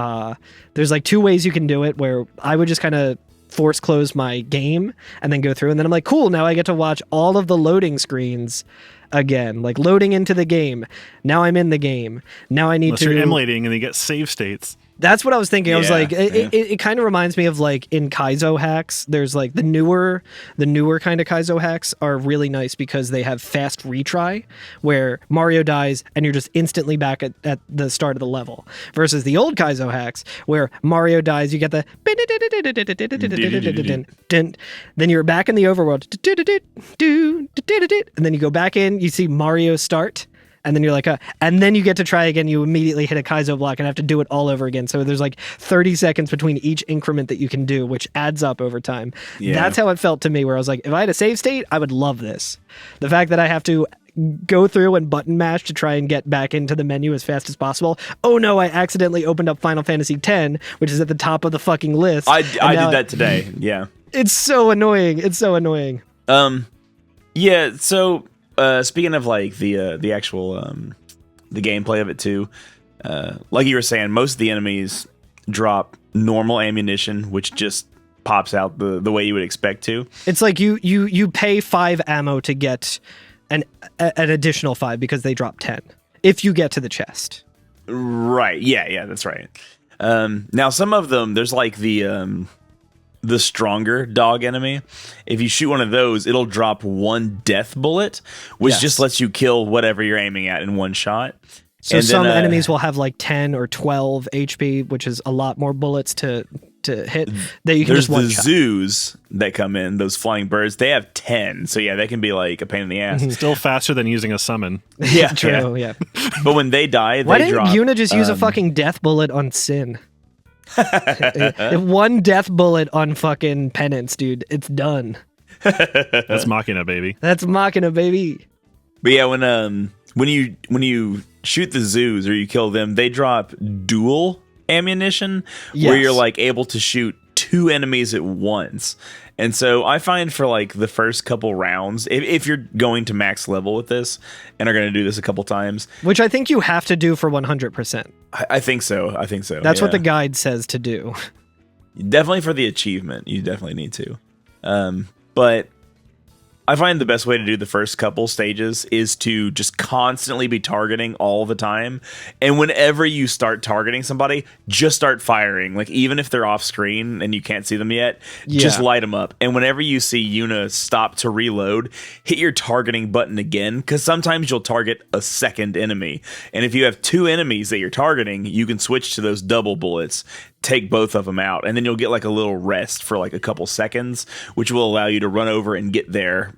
there's like 2 ways you can do it, where I would just kind of force close my game and then go through, and then I'm like, cool, now I get to watch all of the loading screens again, like loading into the game. Now I'm in the game. Now I need Unless you're emulating and you get save states. That's what I was thinking. I was like, it kind of reminds me of like in Kaizo hacks. There's like the newer kind of Kaizo hacks are really nice because they have fast retry where Mario dies and you're just instantly back at the start of the level. Versus the old Kaizo hacks where Mario dies, you get the then you're back in the overworld, and then you go back in, you see Mario start. And then you're like, and then you get to try again. You immediately hit a Kaizo block and have to do it all over again. So there's like 30 seconds between each increment that you can do, which adds up over time. Yeah. That's how it felt to me, where I was like, if I had a save state, I would love this. The fact that I have to go through and button mash to try and get back into the menu as fast as possible. Oh no, I accidentally opened up Final Fantasy X, which is at the top of the fucking list. I did that today. Yeah. It's so annoying. It's so annoying. Yeah, so speaking of like the actual the gameplay of it too, like you were saying, most of the enemies drop normal ammunition, which just pops out the way you would expect to. It's like you pay 5 ammo to get an additional 5 because they drop 10 if you get to the chest. Right. Yeah, that's right. Now some of them, there's like the stronger dog enemy. If you shoot one of those, it'll drop 1 death bullet, which just lets you kill whatever you're aiming at in one shot. So and some enemies will have like 10 or 12 HP, which is a lot more bullets to to hit that you can There's just one the shot. zoos that come in, those flying birds. They have 10. So, yeah, they can be like a pain in the ass. Still faster than using a summon. Yeah. True, yeah. But when they die, Why they didn't drop. Yuna just use a fucking death bullet on Sin? One death bullet on fucking Penance, dude. It's done. That's Machina, baby. That's Machina, baby. But yeah, when you shoot the zoos or you kill them, they drop dual ammunition where Yes. you're like able to shoot 2 enemies at once. And so I find for like the first couple rounds, if you're going to max level with this and are going to do this a couple times, Which I think you have to do for 100%. I think so. That's what the yeah. guide says to do. Definitely for the achievement, you definitely need to. But I find the best way to do the first couple stages is to just constantly be targeting all the time. And whenever you start targeting somebody, just start firing. Like, even if they're off screen and you can't see them yet, just light them up. And whenever you see Yuna stop to reload, hit your targeting button again, because sometimes you'll target a second enemy. And if you have 2 enemies that you're targeting, you can switch to those double bullets, take both of them out, and then you'll get like a little rest for like a couple seconds, which will allow you to run over and get their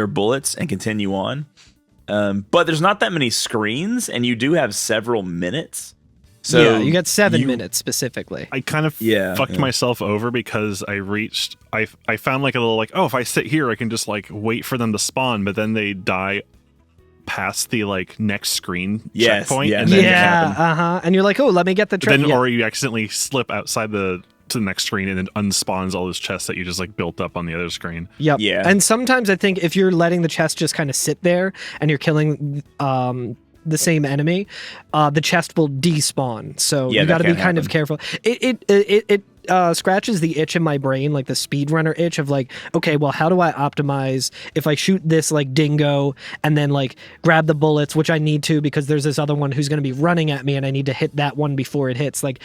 bullets and continue on. But there's not that many screens, and you do have several minutes. So yeah, you got 7 minutes specifically. I kind of fucked myself over because I found like a little like, oh, if I sit here, I can just like wait for them to spawn, but then they die past the like next screen checkpoint. And then and you're like, oh, let me get the or you accidentally slip outside to the next screen and it unspawns all those chests that you just like built up on the other screen. Yep. Yeah. And sometimes I think if you're letting the chest just kind of sit there and you're killing the same enemy, the chest will despawn. So you got to be kind of careful. It scratches the itch in my brain, like the speedrunner itch of like, okay, well, how do I optimize if I shoot this like dingo and then like grab the bullets, which I need to because there's this other one who's going to be running at me and I need to hit that one before it hits. Like,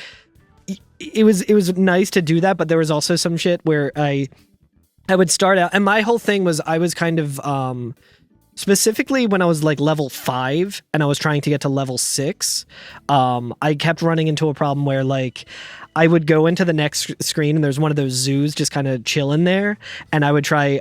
it was nice to do that, but there was also some shit where I would start out, and my whole thing was I was kind of specifically when I was like level 5 and I was trying to get to level 6, I kept running into a problem where like I would go into the next screen and there's one of those zoos just kind of chilling there, and I would try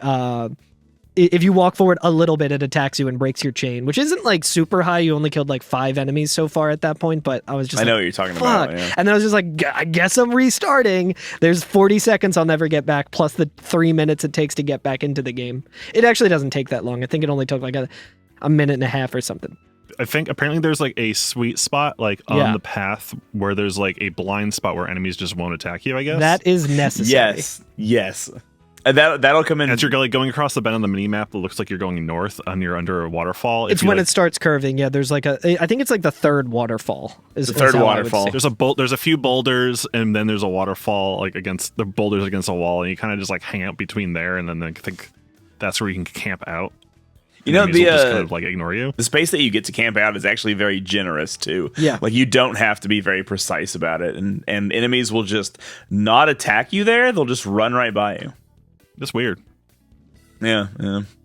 if you walk forward a little bit, it attacks you and breaks your chain, which isn't like super high. You only killed like 5 enemies so far at that point, but I was just I know like, what you're talking fuck. about. Yeah. And then I was just like, I guess I'm restarting. There's 40 seconds I'll never get back, plus the 3 minutes it takes to get back into the game. It actually doesn't take that long. I think it only took like a minute and a half or something. I think apparently there's like a sweet spot like on the path where there's like a blind spot where enemies just won't attack you, I guess. That is necessary. Yes. That'll come in as you're like going across the bend on the mini map. It looks like you're going north and you're under a waterfall. It's when it starts curving. Yeah, there's like I think it's like the third waterfall. The third waterfall. There's a few boulders and then there's a waterfall like against the boulders against a wall, and you kind of just like hang out between there, and then I think that's where you can camp out. You know, the just kind of like ignore you. The space that you get to camp out is actually very generous too. Yeah, like you don't have to be very precise about it, and enemies will just not attack you there. They'll just run right by you. That's weird. Yeah.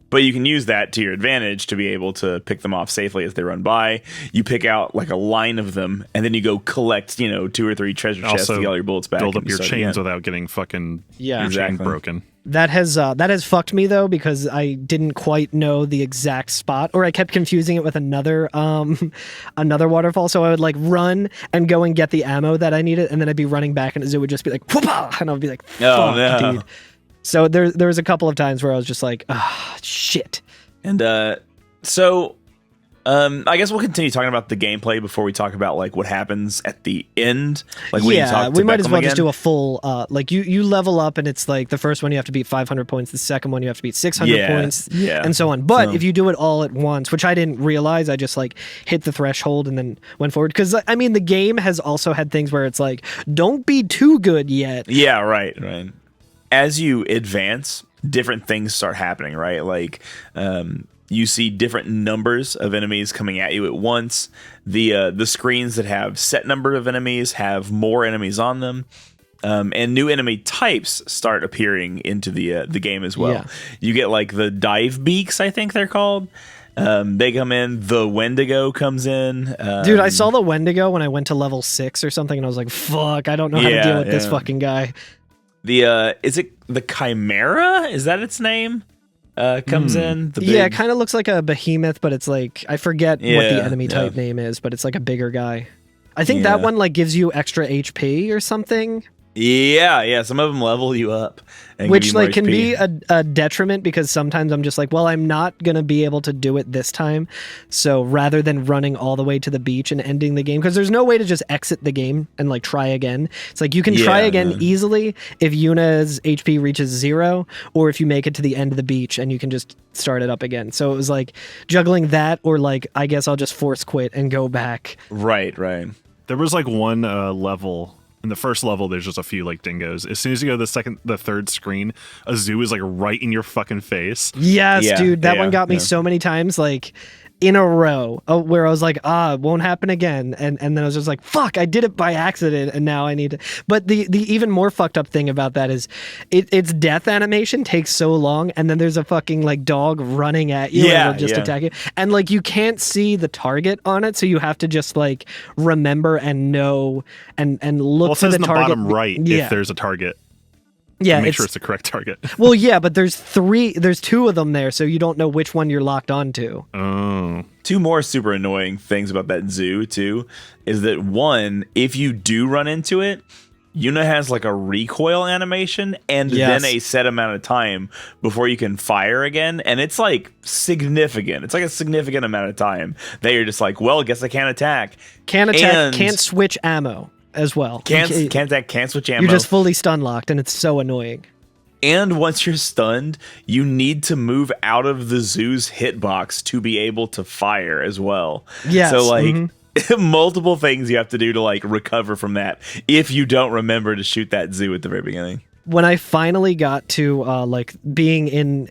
But you can use that to your advantage to be able to pick them off safely as they run by. You pick out like a line of them, and then you go collect, 2 or 3 treasure chests to get all your bullets back. Build up your chains without getting fucking chain broken. That has fucked me though, because I didn't quite know the exact spot, or I kept confusing it with another waterfall. So I would like run and go and get the ammo that I needed, and then I'd be running back, and it would just be like whoopah, and I would be like, fuck, dude. So there was a couple of times where I was just like, shit. And so I guess we'll continue talking about the gameplay before we talk about like what happens at the end. Like when you talk to we might as Beckham well again. just do a full like you level up, and it's like the first one you have to beat 500 points, the second one you have to beat 600 points, and so on. But if you do it all at once, which I didn't realize, I just like hit the threshold and then went forward, because I mean the game has also had things where it's like, don't be too good yet. Yeah, right. As you advance, different things start happening, right? Like you see different numbers of enemies coming at you at once. The screens that have set number of enemies have more enemies on them. And new enemy types start appearing into the game as well. Yeah. You get like the dive beaks, I think they're called. They come in. The Wendigo comes in. Dude, I saw the Wendigo when I went to level 6 or something, and I was like, fuck, I don't know how to deal with this fucking guy. Is it the Chimera? Is that its name? Comes in. Yeah, it kind of looks like a behemoth, but it's like, I forget what the enemy type name is, but it's like a bigger guy. I think that one like gives you extra HP or something. Yeah. Some of them level you up, which like can be a detriment, because sometimes I'm just like, well, I'm not gonna be able to do it this time. So rather than running all the way to the beach and ending the game, because there's no way to just exit the game and like try again. It's like you can try again easily if Yuna's HP reaches 0, or if you make it to the end of the beach and you can just start it up again. So it was like juggling that, or like, I guess I'll just force quit and go back. Right. There was like one level. In the first level, there's just a few like dingoes. As soon as you go to the third screen, a zoo is like right in your fucking face. Yes, dude, that one got me so many times, like in a row, where I was like, it won't happen again, and then I was just like, fuck, I did it by accident, and now I need to. But the even more fucked up thing about that is, its death animation takes so long, and then there's a fucking like dog running at you, and it'll just attack you, and like you can't see the target on it, so you have to just like remember and know and look for the target. In the bottom right if there's a target. Yeah, make sure it's the correct target. Well, yeah, but there's 2 of them there, so you don't know which one you're locked onto. Oh. 2 more super annoying things about that zoo, too, is that 1, if you do run into it, Yuna has like a recoil animation and then a set amount of time before you can fire again. And it's like significant. It's like a significant amount of time that you're just like, well, I guess I can't attack. Can't attack, can't switch ammo as well. Can't attack, can't switch ammo. You're just fully stun locked, and it's so annoying. And once you're stunned, you need to move out of the zoo's hitbox to be able to fire as well. Yes. So like multiple things you have to do to like recover from that if you don't remember to shoot that zoo at the very beginning. When I finally got to like being in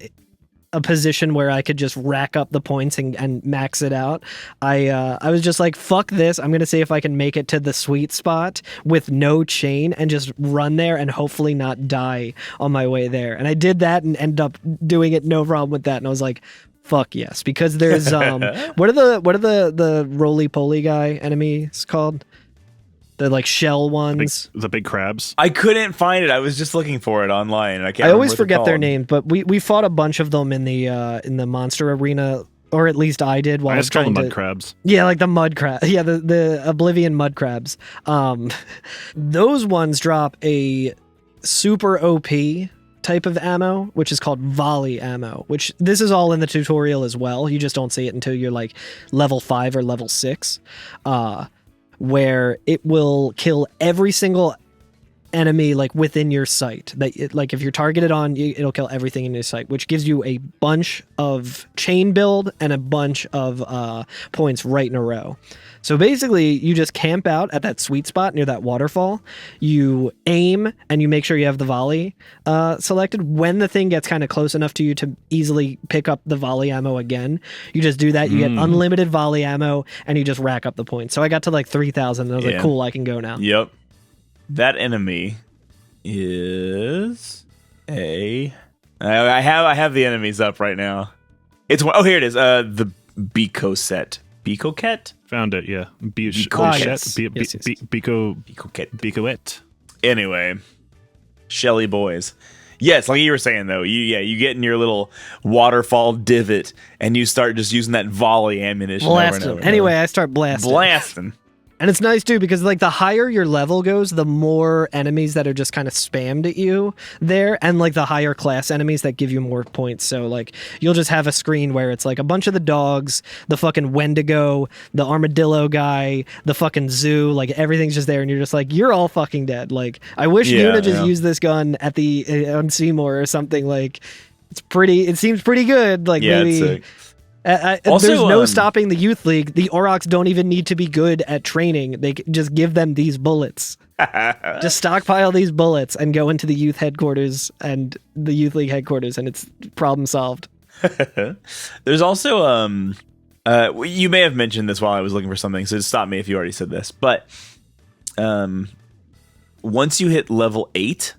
a position where I could just rack up the points and max it out, I was just like, fuck this, I'm gonna see if I can make it to the sweet spot with no chain and just run there and hopefully not die on my way there. And I did that and ended up doing it no problem with that, and I was like, fuck yes, because there's what are the roly-poly guy enemies called? The like shell ones. The big crabs. I couldn't find it. I was just looking for it online. I always forget their names, but we fought a bunch of them in the monster arena, or at least I did while I was trying to. Mud crabs. Yeah, like the mud crab. Yeah, the Oblivion mud crabs. Those ones drop a super OP type of ammo, which is called volley ammo, which this is all in the tutorial as well. You just don't see it until you're like level 5 or level 6. Where it will kill every single enemy like within your sight. Like if you're targeted on, it'll kill everything in your sight, which gives you a bunch of chain build and a bunch of points right in a row. So basically, you just camp out at that sweet spot near that waterfall. You aim and you make sure you have the volley selected. When the thing gets kind of close enough to you to easily pick up the volley ammo again, you just do that. You get unlimited volley ammo and you just rack up the points. So I got to like 3,000 and I was like, cool, I can go now. Yep. That enemy is I have the enemies up right now. Here it is. The Becoset. Becoquette? Found it, yeah. Becoquette. Anyway, Shelly boys. Yes, like you were saying though, you get in your little waterfall divot and you start just using that volley ammunition. Blasting. Anyway, I start blasting. And it's nice too, because like the higher your level goes, the more enemies that are just kind of spammed at you there, and like the higher class enemies that give you more points. So like you'll just have a screen where it's like a bunch of the dogs, the fucking Wendigo, the armadillo guy, the fucking zoo, like everything's just there, and you're just like, you're all fucking dead. Like I wish Yuna just used this gun at the on Seymour or something. Like it seems pretty good. Like maybe. It's sick. Also, there's no stopping the Youth League. The Aurochs don't even need to be good at training. They just give them these bullets. Just stockpile these bullets and go into the youth headquarters and the Youth League headquarters, and it's problem solved. There's also you may have mentioned this while I was looking for something, so stop me if you already said this. But once you hit level 8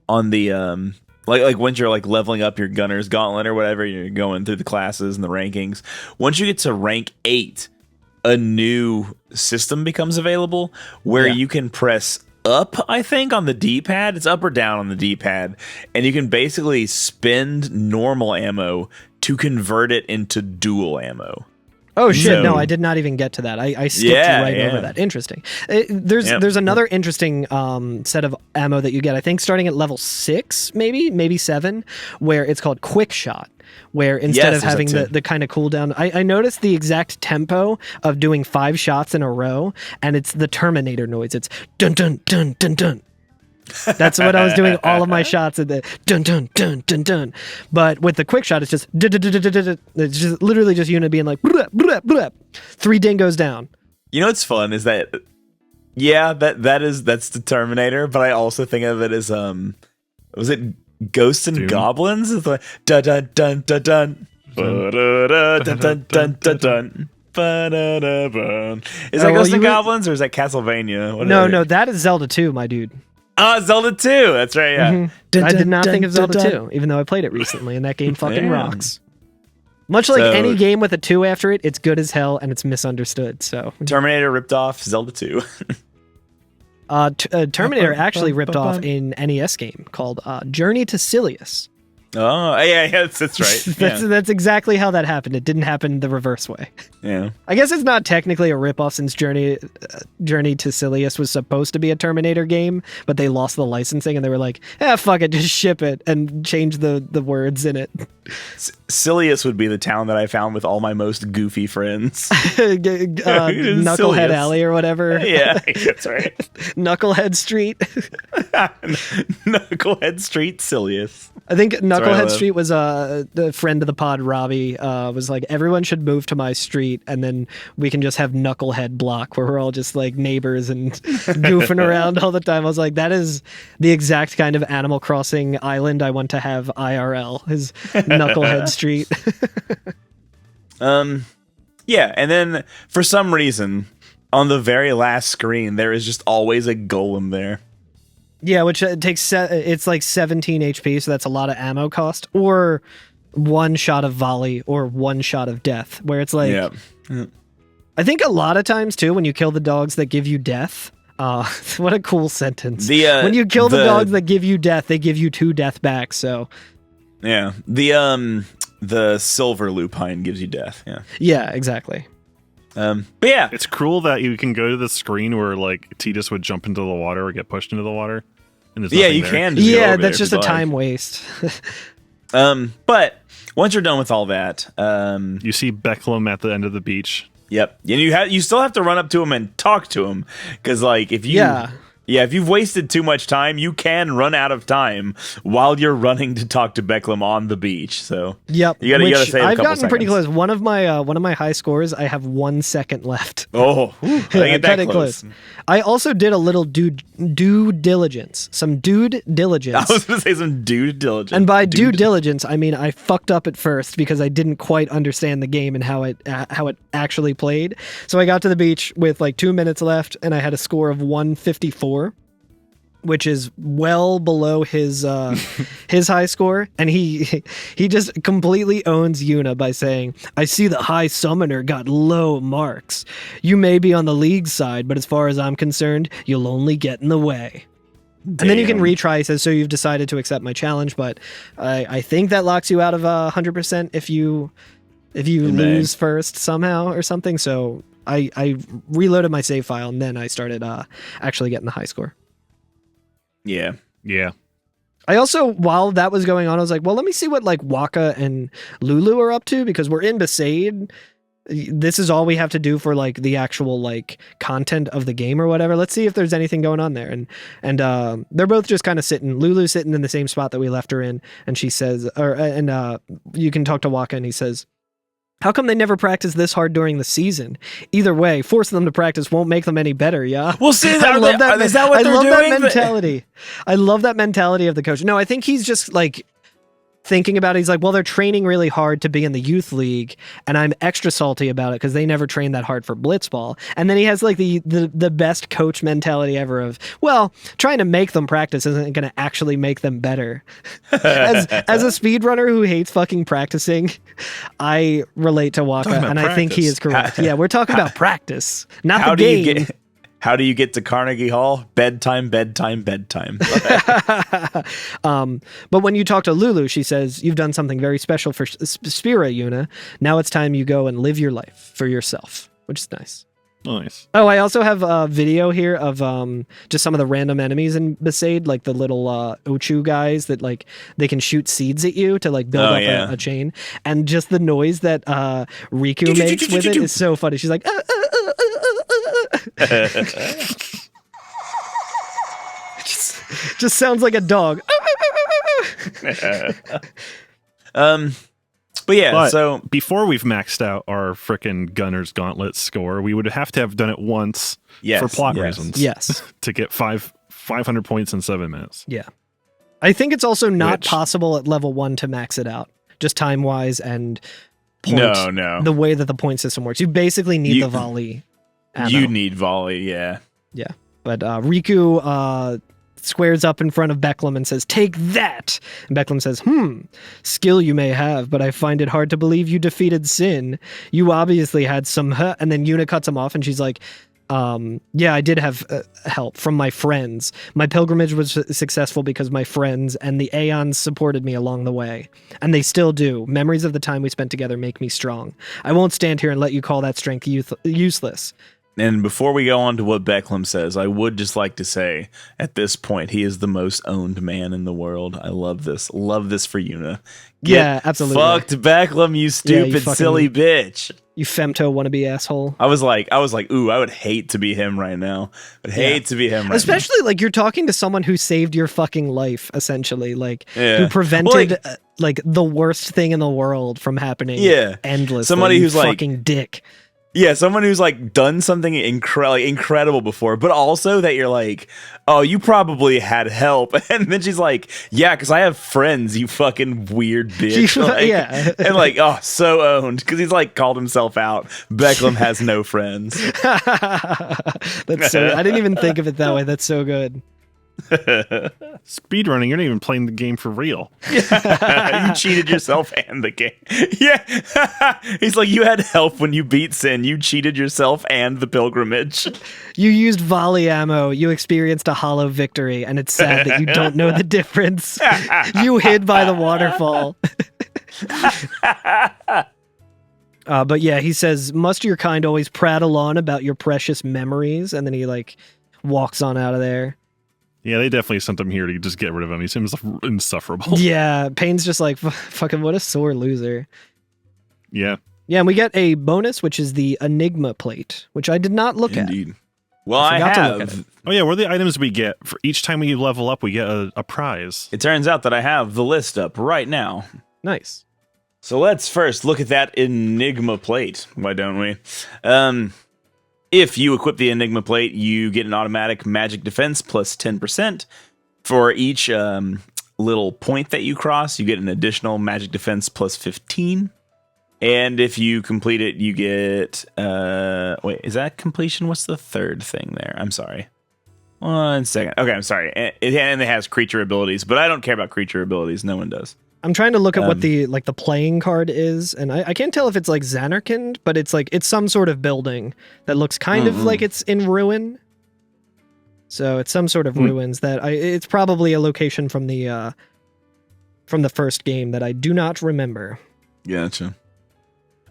on the Like once you're like leveling up your gunner's gauntlet or whatever, you're going through the classes and the rankings. Once you get to rank 8, a new system becomes available where you can press up, I think, on the D-pad. It's up or down on the D-pad, and you can basically spend normal ammo to convert it into dual ammo. Oh shit! No, I did not even get to that. I skipped over that. Interesting. There's another interesting set of ammo that you get. I think starting at level 6, maybe 7, where it's called Quick Shot. Where instead of having the kind of cooldown, I noticed the exact tempo of doing 5 shots in a row, and it's the Terminator noise. It's dun dun dun dun dun. That's what I was doing all of my shots at the dun dun dun dun dun. But with the quick shot, it's just it's just literally just unit being like 3 dingoes down. You know what's fun is that that's the Terminator, but I also think of it as was it Ghosts and Goblins? It's like dun dun dun dun dun dun dun dun dun dun. Is that Ghosts and Goblins or is that Castlevania? No, that is Zelda 2, my dude. Zelda 2. That's right, yeah. Mm-hmm. I did not think of Zelda 2, even though I played it recently, and that game fucking rocks. Much like any game with a 2 after it, it's good as hell, and it's misunderstood. So Terminator ripped off Zelda 2. Terminator actually ripped off an NES game called Journey to Silius. Oh, yeah, that's right. That's exactly how that happened. It didn't happen the reverse way. Yeah. I guess it's not technically a ripoff since Journey to Silius was supposed to be a Terminator game, but they lost the licensing and they were like, fuck it, just ship it and change the words in it. Silius would be the town that I found with all my most goofy friends. Knucklehead Alley or whatever. Yeah, that's right. Knucklehead Street. Knucklehead Street, Silius. I think Knucklehead Street was the friend of the pod, Robbie, was like, everyone should move to my street and then we can just have Knucklehead block where we're all just like neighbors and goofing around all the time. I was like, that is the exact kind of Animal Crossing island I want to have IRL, is Knucklehead Street. Yeah, and then for some reason, on the very last screen, there is just always a golem there. Yeah, which takes it's like 17 HP, so that's a lot of ammo cost, or 1 shot of volley, or 1 shot of death, where it's like, I think a lot of times too, when you kill the dogs that give you death, what a cool sentence. When you kill the dogs that give you death, they give you 2 death back. So yeah, the silver lupine gives you death. Yeah, exactly. But yeah, it's cruel that you can go to the screen where like Tidus would jump into the water or get pushed into the water. And there's you there. can. That's just a time waste. But once you're done with all that, you see Becklum at the end of the beach. Yep, and you still have to run up to him and talk to him because like if you've wasted too much time, you can run out of time while you're running to talk to Becklum on the beach. So you gotta save a couple I've gotten seconds. pretty close. One of my high scores, I have 1 second left. Oh, I get that close. I also did a little due diligence. Some dude diligence. I was gonna say some due diligence. And by due diligence, I mean I fucked up at first because I didn't quite understand the game and how it actually played. So I got to the beach with like 2 minutes left, and I had a score of 154. Which is well below his high score, and he just completely owns Yuna by saying, "I see the high summoner got low marks. You may be on the league side, but as far as I'm concerned, you'll only get in the way." Damn. And then you can retry. He says, "So you've decided to accept my challenge, but I think that locks you out of 100% if you lose first somehow or something." So I reloaded my save file, and then I started actually getting the high score. Yeah. I also, while that was going on, I was like, well, let me see what like Waka and Lulu are up to, because we're in Besaid. This is all we have to do for like the actual like content of the game or whatever. Let's see if there's anything going on there. And they're both just kind of sitting. Lulu's sitting in the same spot that we left her in, and she says, you can talk to Waka, and he says, "How come they never practice this hard during the season? Either way, forcing them to practice won't make them any better, yeah?" Well, see, is that what they're doing? That mentality. I love that mentality of the coach. No, I think he's just like thinking about it, he's like, well, they're training really hard to be in the youth league, and I'm extra salty about it because they never trained that hard for blitzball. And then he has like the best coach mentality ever of, well, trying to make them practice isn't going to actually make them better. As a speedrunner who hates fucking practicing, I relate to Waka, and I think he is correct. Yeah, we're talking about practice, not the game. How do you get to Carnegie Hall? Bedtime, bedtime, bedtime. But when you talk to Lulu, she says, you've done something very special for Spira, Yuna. Now it's time you go and live your life for yourself, which is nice. Nice. Oh, I also have a video here of just some of the random enemies in Besaid, like the little Ochu guys that like they can shoot seeds at you to like build up a chain. And just the noise that Riku makes with it is so funny. She's like, just sounds like a dog. So before we've maxed out our frickin' Gunner's Gauntlet score, we would have to have done it once for plot reasons. Yes. To get 500 points in 7 minutes. Yeah. I think it's also not possible at level 1 to max it out, just time-wise and the way that the point system works. You basically need the volley. You need volley, yeah. Yeah. But Riku squares up in front of Becklum and says, take that! And Becklum says, skill you may have, but I find it hard to believe you defeated Sin. You obviously had some and then Yuna cuts him off and she's like, yeah, I did have help from my friends. My pilgrimage was successful because my friends and the Aeons supported me along the way. And they still do. Memories of the time we spent together make me strong. I won't stand here and let you call that strength useless. And before we go on to what Becklum says, I would just like to say, at this point, he is the most owned man in the world. I love this. Love this for Yuna. Yeah, absolutely. Fucked Becklum, you stupid, silly bitch. You femto wannabe asshole. I was like, ooh, I would hate to be him right now. To be him right Especially, like, you're talking to someone who saved your fucking life, essentially. Like, who prevented, the worst thing in the world from happening endlessly. Somebody who's fucking dick. Yeah, someone who's like done something incredible before, but also that you're like, oh, you probably had help. And then she's like, yeah, because I have friends, you fucking weird bitch. And like, oh, so owned. Because he's like called himself out. Becklum has no friends. That's so I didn't even think of it that way. That's so good. Speedrunning, you're not even playing the game for real. You cheated yourself and the game. Yeah. He's like, you had help when you beat Sin. You cheated yourself and the pilgrimage. You used volley ammo. You experienced a hollow victory, and it's sad that you don't know the difference. You hid by the waterfall. But yeah, he says, must your kind always prattle on about your precious memories? And then he like walks on out of there. Yeah, they definitely sent him here to just get rid of him. He seems insufferable. Yeah, Payne's just like, fucking what a sore loser. Yeah. Yeah, and we get a bonus, which is the Enigma plate, which I did not look at. Well, I have. Oh yeah, what are the items we get? For each time we level up, we get a prize. It turns out that I have the list up right now. Nice. So let's first look at that Enigma plate. Why don't we? If you equip the Enigma plate, you get an automatic magic defense plus 10%. For each little point that you cross, you get an additional magic defense plus 15. And if you complete it, you get... wait, is that completion? What's the third thing there? I'm sorry. 1 second. Okay, I'm sorry. And it has creature abilities, but I don't care about creature abilities. No one does. I'm trying to look at what the playing card is, and I can't tell if it's like Xanarkand, but it's some sort of building that looks kind of like it's in ruin. So it's some sort of ruins that it's probably a location from the first game that I do not remember. Gotcha.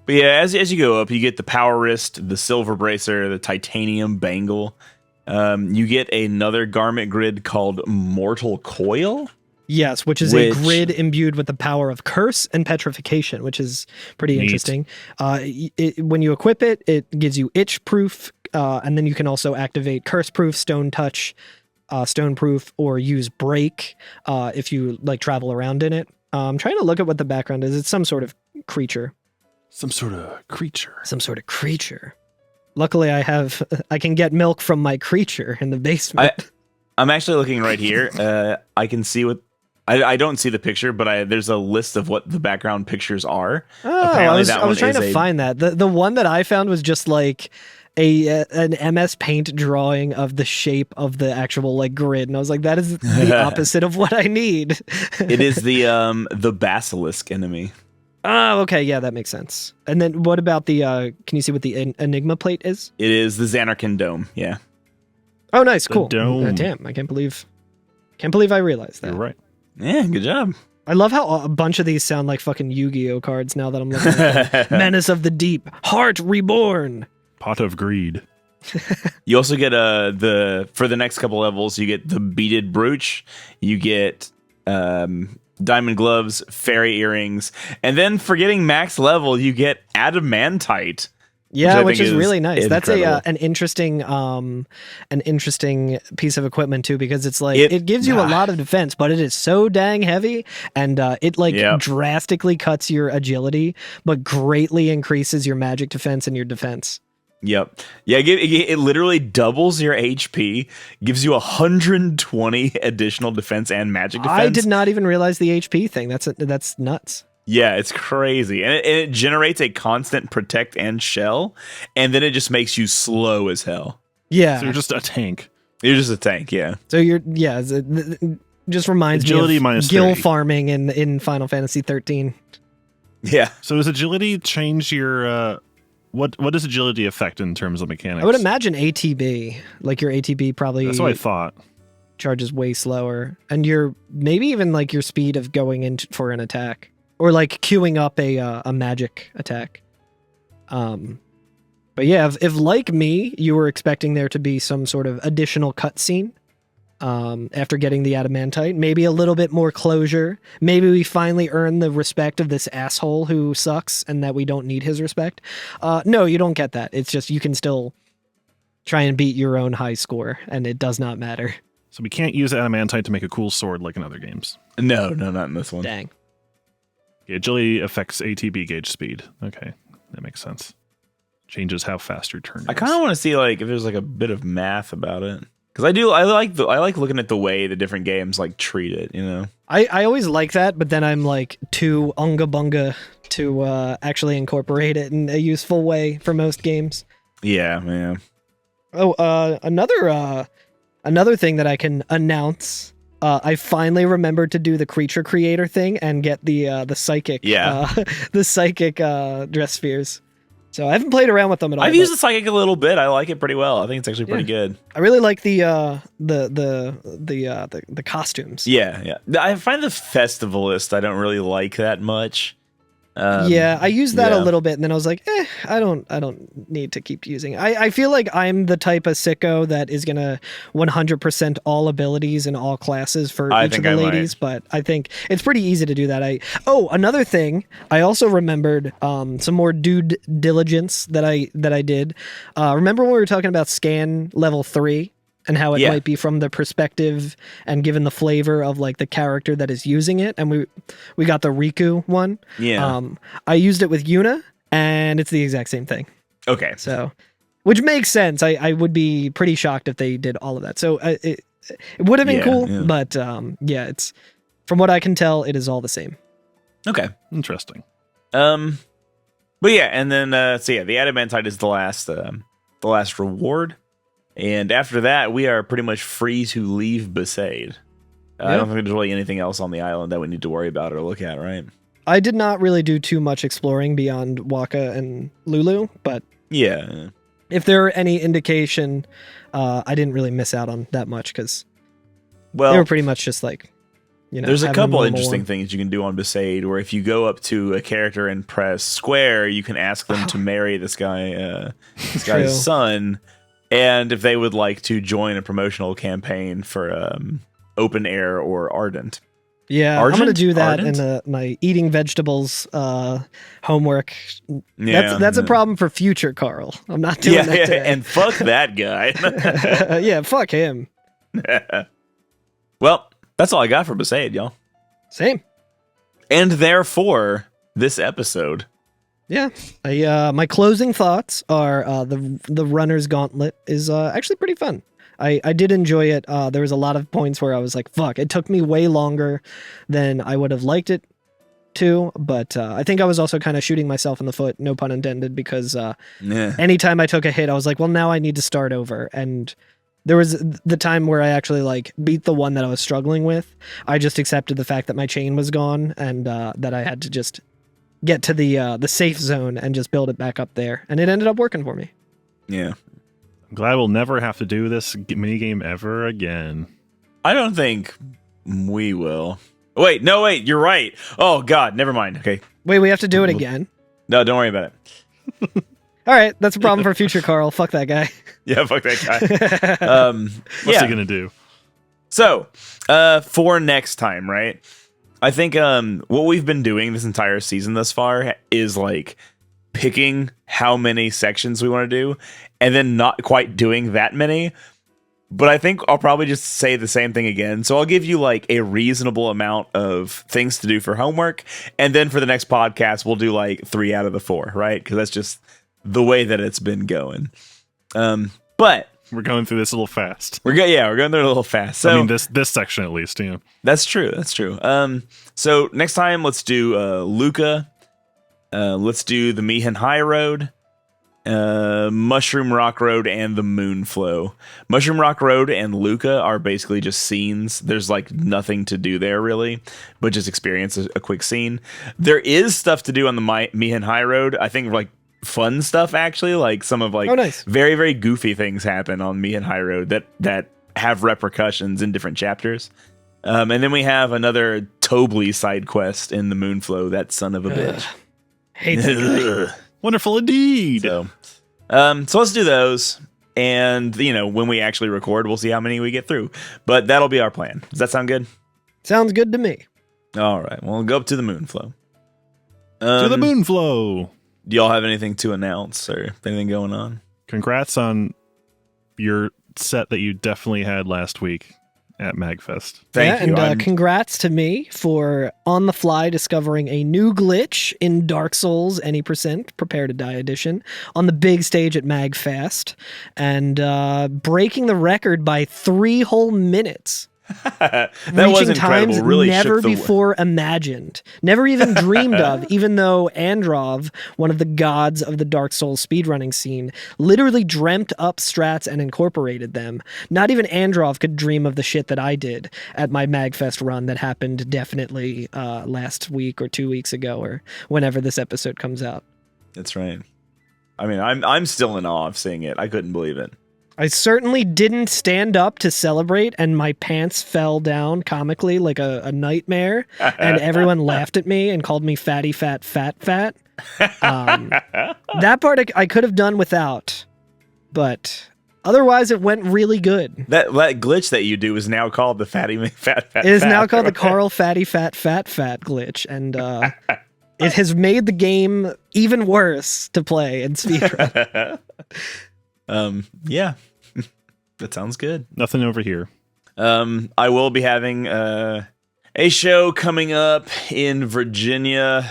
But yeah, as you go up, you get the power wrist, the silver bracer, the titanium bangle. You get another garment grid called Mortal Coil. Yes, which is a grid imbued with the power of curse and petrification, which is pretty interesting. When you equip it, it gives you itch proof, and then you can also activate curse proof, stone touch, stone proof, or use break if you like travel around in it. I'm trying to look at what the background is. It's some sort of creature. Some sort of creature. Luckily, I can get milk from my creature in the basement. I'm actually looking right here. I can see what I don't see the picture, but there's a list of what the background pictures are. Oh, Apparently I was trying to find that. The one that I found was just like an MS Paint drawing of the shape of the actual like grid, and I was like, that is the opposite of what I need. It is the basilisk enemy. Oh, okay, yeah, that makes sense. And then what about the? Can you see what the Enigma plate is? It is the Xanarkin dome. Yeah. Oh, nice, cool. Dome. Damn, I can't believe I realized that. You're right. Yeah, good job. I love how a bunch of these sound like fucking Yu-Gi-Oh cards now that I'm looking at them. Menace of the Deep, Heart Reborn. Pot of Greed. You also get for the next couple levels, you get the beaded brooch, you get diamond gloves, fairy earrings, and then for getting max level, you get adamantite. Yeah, which is really nice. Incredible. That's an interesting piece of equipment too, because it's like it gives you a lot of defense, but it is so dang heavy, and it drastically cuts your agility, but greatly increases your magic defense and your defense. Yep. Yeah, it literally doubles your HP, gives you 120 additional defense and magic defense. I did not even realize the HP thing. That's nuts. Yeah, it's crazy. And it generates a constant protect and shell, and then it just makes you slow as hell. Yeah. So you're just a tank. You're just a tank, yeah. So it just reminds agility me of minus Gil 30. farming in Final Fantasy 13. Yeah. So does agility change your... What does agility affect in terms of mechanics? I would imagine ATB. Like your ATB probably... That's what I thought. Charges way slower. And maybe even like your speed of going in for an attack. Or like queuing up a magic attack. But yeah, if like me, you were expecting there to be some sort of additional cutscene after getting the adamantite, maybe a little bit more closure. Maybe we finally earn the respect of this asshole who sucks and that we don't need his respect. No, you don't get that. It's just you can still try and beat your own high score, and it does not matter. So we can't use adamantite to make a cool sword like in other games. No, not in this one. Dang. Agility affects ATB gauge speed. Okay, that makes sense. Changes how fast your turn is. I kind of want to see like if there's like a bit of math about it, because I like looking at the way the different games like treat it. You know, I always like that, but then I'm like too unga bunga to actually incorporate it in a useful way for most games. Yeah, man. Oh, another thing that I can announce. I finally remembered to do the creature creator thing and get the psychic, the psychic dress spheres. So I haven't played around with them at all. I've used the psychic a little bit. I like it pretty well. I think it's actually pretty good. I really like the costumes. Yeah. I find the festivalist I don't really like that much. I used that a little bit, and then I was like, I don't need to keep using it. I feel like I'm the type of sicko that is gonna 100% all abilities in all classes for each of the ladies, but I think it's pretty easy to do that. Another thing, I also remembered some more due diligence that I did. Remember when we were talking about scan level 3? And how it might be from the perspective and given the flavor of like the character that is using it. And we got the Riku one. Yeah. I used it with Yuna, and it's the exact same thing. Okay. So, which makes sense. I would be pretty shocked if they did all of that. So it would have been cool, but it's from what I can tell, it is all the same. Okay. Interesting. But yeah, and then the adamantite is the last reward. And after that, we are pretty much free to leave Besaid. I don't think there's really anything else on the island that we need to worry about or look at, right? I did not really do too much exploring beyond Waka and Lulu, but yeah. If there are any indication, I didn't really miss out on that much because they were pretty much just like, there's a couple interesting things you can do on Besaid, where if you go up to a character and press square, you can ask them to marry this guy's son. And if they would like to join a promotional campaign for Open Air or Ardent. Yeah, I'm going to do that in my eating vegetables homework. That's a problem for future Carl. I'm not doing that today. And fuck that guy. Yeah, fuck him. Well, that's all I got for Besaid, y'all. Same. And therefore, this episode... Yeah, my closing thoughts are the runner's gauntlet is actually pretty fun. I did enjoy it. There was a lot of points where I was like, fuck, it took me way longer than I would have liked it to, but I think I was also kind of shooting myself in the foot, no pun intended, because anytime I took a hit, I was like, well, now I need to start over. And there was the time where I actually like beat the one that I was struggling with. I just accepted the fact that my chain was gone and that I had to just get to the safe zone and just build it back up there. And it ended up working for me. Yeah. I'm glad we'll never have to do this minigame ever again. I don't think we will. Wait, you're right. Oh, God, never mind. Okay. Wait, we have to do it again? No, don't worry about it. All right, that's a problem for future Carl. Fuck that guy. Yeah, fuck that guy. What's he going to do? So, for next time, right? I think what we've been doing this entire season thus far is like picking how many sections we want to do and then not quite doing that many. But I think I'll probably just say the same thing again. So I'll give you like a reasonable amount of things to do for homework. And then for the next podcast, we'll do like 3 out of the 4, right? Because that's just the way that it's been going. But we're going through this a little fast. We're going through it a little fast. So I mean, this section at least, yeah. That's true. So next time, let's do Luca. Let's do the Mihan High Road. Mushroom Rock Road and the Moonflow. Mushroom Rock Road and Luca are basically just scenes. There's like nothing to do there really, but just experience a quick scene. There is stuff to do on the Mihan High Road. I think like fun stuff actually, like some of like nice. Very, very goofy things happen on Mihan High Road that have repercussions in different chapters. And then we have another Tobley side quest in the Moonflow. That son of a bitch. Hate that guy. Wonderful indeed. So let's do those. And, when we actually record, we'll see how many we get through. But that'll be our plan. Does that sound good? Sounds good to me. All right. Well, we'll go up to the Moonflow. To the Moonflow. Do y'all have anything to announce or anything going on? Congrats on your set that you definitely had last week at MagFest. Thank you. And congrats to me for on the fly discovering a new glitch in Dark Souls Any Percent Prepare to Die edition on the big stage at MagFest and breaking the record by 3 whole minutes. That reaching was incredible. times Really never before imagined, never even dreamed of, even though Androv, one of the gods of the Dark Souls speedrunning scene, literally dreamt up strats and incorporated them. Not even Androv could dream of the shit that I did at my MagFest run that happened definitely last week or 2 weeks ago or whenever this episode comes out. That's right. I mean, I'm still in awe of seeing it. I couldn't believe it. I certainly didn't stand up to celebrate, and my pants fell down comically like a nightmare, and everyone laughed at me and called me fatty, fat, fat, fat. That part I could have done without, but otherwise it went really good. That glitch that you do is now called the fatty, fat, fat, It is fat, now called the Carl fatty, fat, fat, fat glitch, and it has made the game even worse to play and speedrun. Yeah, that sounds good. Nothing over here. I will be having a show coming up in Virginia.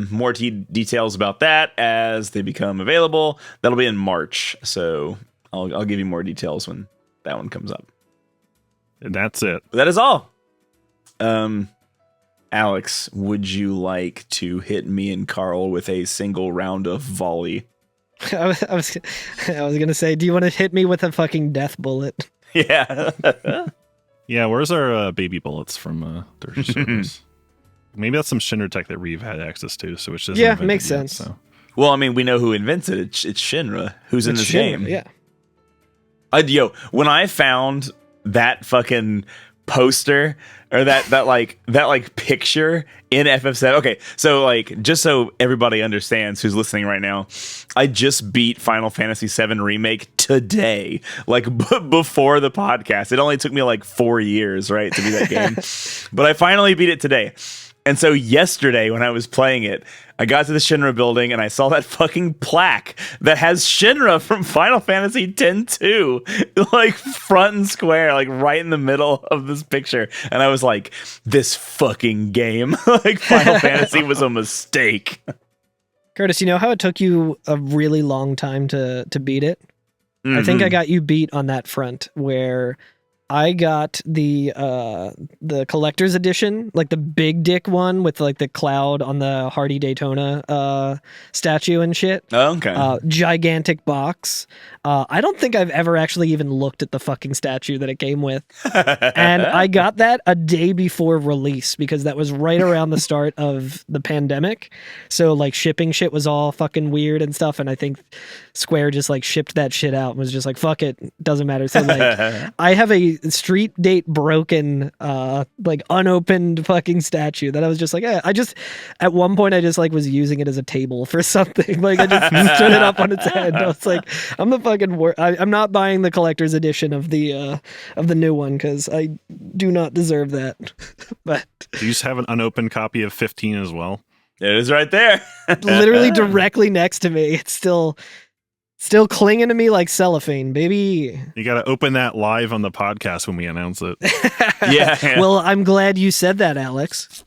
More details about that as they become available. That'll be in March, so I'll give you more details when that one comes up. And that's it. But that is all. Alex, would you like to hit me and Carl with a single round of volley? I was gonna say, do you want to hit me with a fucking death bullet? Yeah. Yeah, where's our baby bullets from Dirge Cerberus? Maybe that's some Shinra tech that Reeve had access to, so it's just makes sense. So. Well, I mean, we know who invented it. It's Shinra, who's in this game. Yeah. When I found that fucking poster or that picture in FF7. Okay, so like just so everybody understands who's listening right now, I just beat Final Fantasy VII Remake today, like before the podcast. It only took me like 4 years, right, to beat that game, but I finally beat it today. And so yesterday when I was playing it, I got to the Shinra building and I saw that fucking plaque that has Shinra from Final Fantasy X-2 like front and square, like right in the middle of this picture. And I was like, this fucking game, like Final Fantasy was a mistake. Curtis, you know how it took you a really long time to beat it? I think I got you beat on that front, where I got the collector's edition, like the big dick one with like the cloud on the Hardy Daytona statue and shit. Oh, okay. Gigantic box. I don't think I've ever actually even looked at the fucking statue that it came with. And I got that a day before release because that was right around the start of the pandemic. So like shipping shit was all fucking weird and stuff. And I think Square just like shipped that shit out and was just like, fuck it, doesn't matter. So like I have a street date broken like unopened fucking statue that I was just like, I just at one point I just like was using it as a table for something. Like I just stood it up on its head. I was like, I'm the fucking I'm not buying the collector's edition of the new one because I do not deserve that. But do you just have an unopened copy of 15 as well? It is right there. Literally directly next to me. It's still clinging to me like cellophane, baby. You got to open that live on the podcast when we announce it. Yeah. Well, I'm glad you said that, Alex.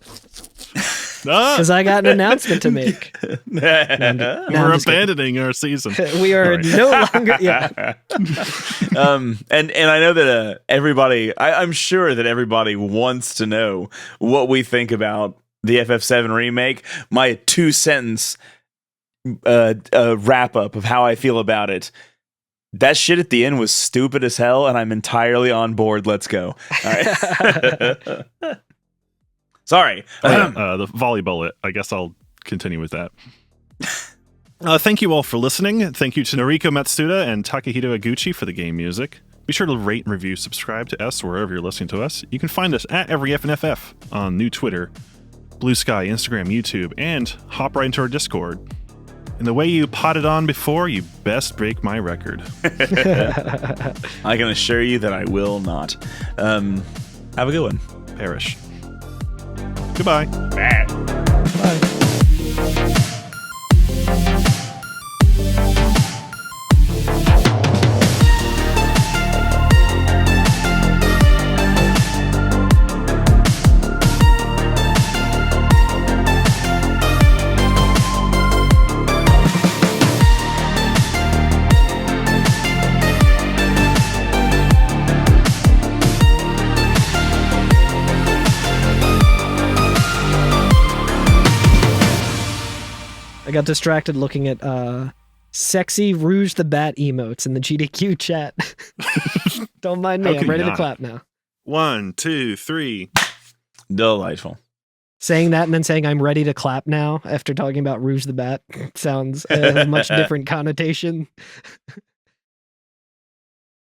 Because I got an announcement to make. We're abandoning our season. We are no longer. Yeah. And I know that everybody. I'm sure that everybody wants to know what we think about the FF7 remake. My 2-sentence wrap up of how I feel about it. That shit at the end was stupid as hell, and I'm entirely on board. Let's go. All right. Sorry. The volley bullet. I guess I'll continue with that. Thank you all for listening. Thank you to Noriko Matsuda and Takahito Aguchi for the game music. Be sure to rate and review, subscribe to us wherever you're listening to us. You can find us at EveryFNFF on new Twitter, Blue Sky, Instagram, YouTube, and hop right into our Discord. And the way you potted on before, you best break my record. I can assure you that I will not. Have a good one. Perish. Goodbye. Bye. I got distracted looking at sexy Rouge the Bat emotes in the GDQ chat. Don't mind me. I'm ready to clap now. 1, 2, 3. Delightful. Saying that and then saying I'm ready to clap now after talking about Rouge the Bat sounds a much different connotation.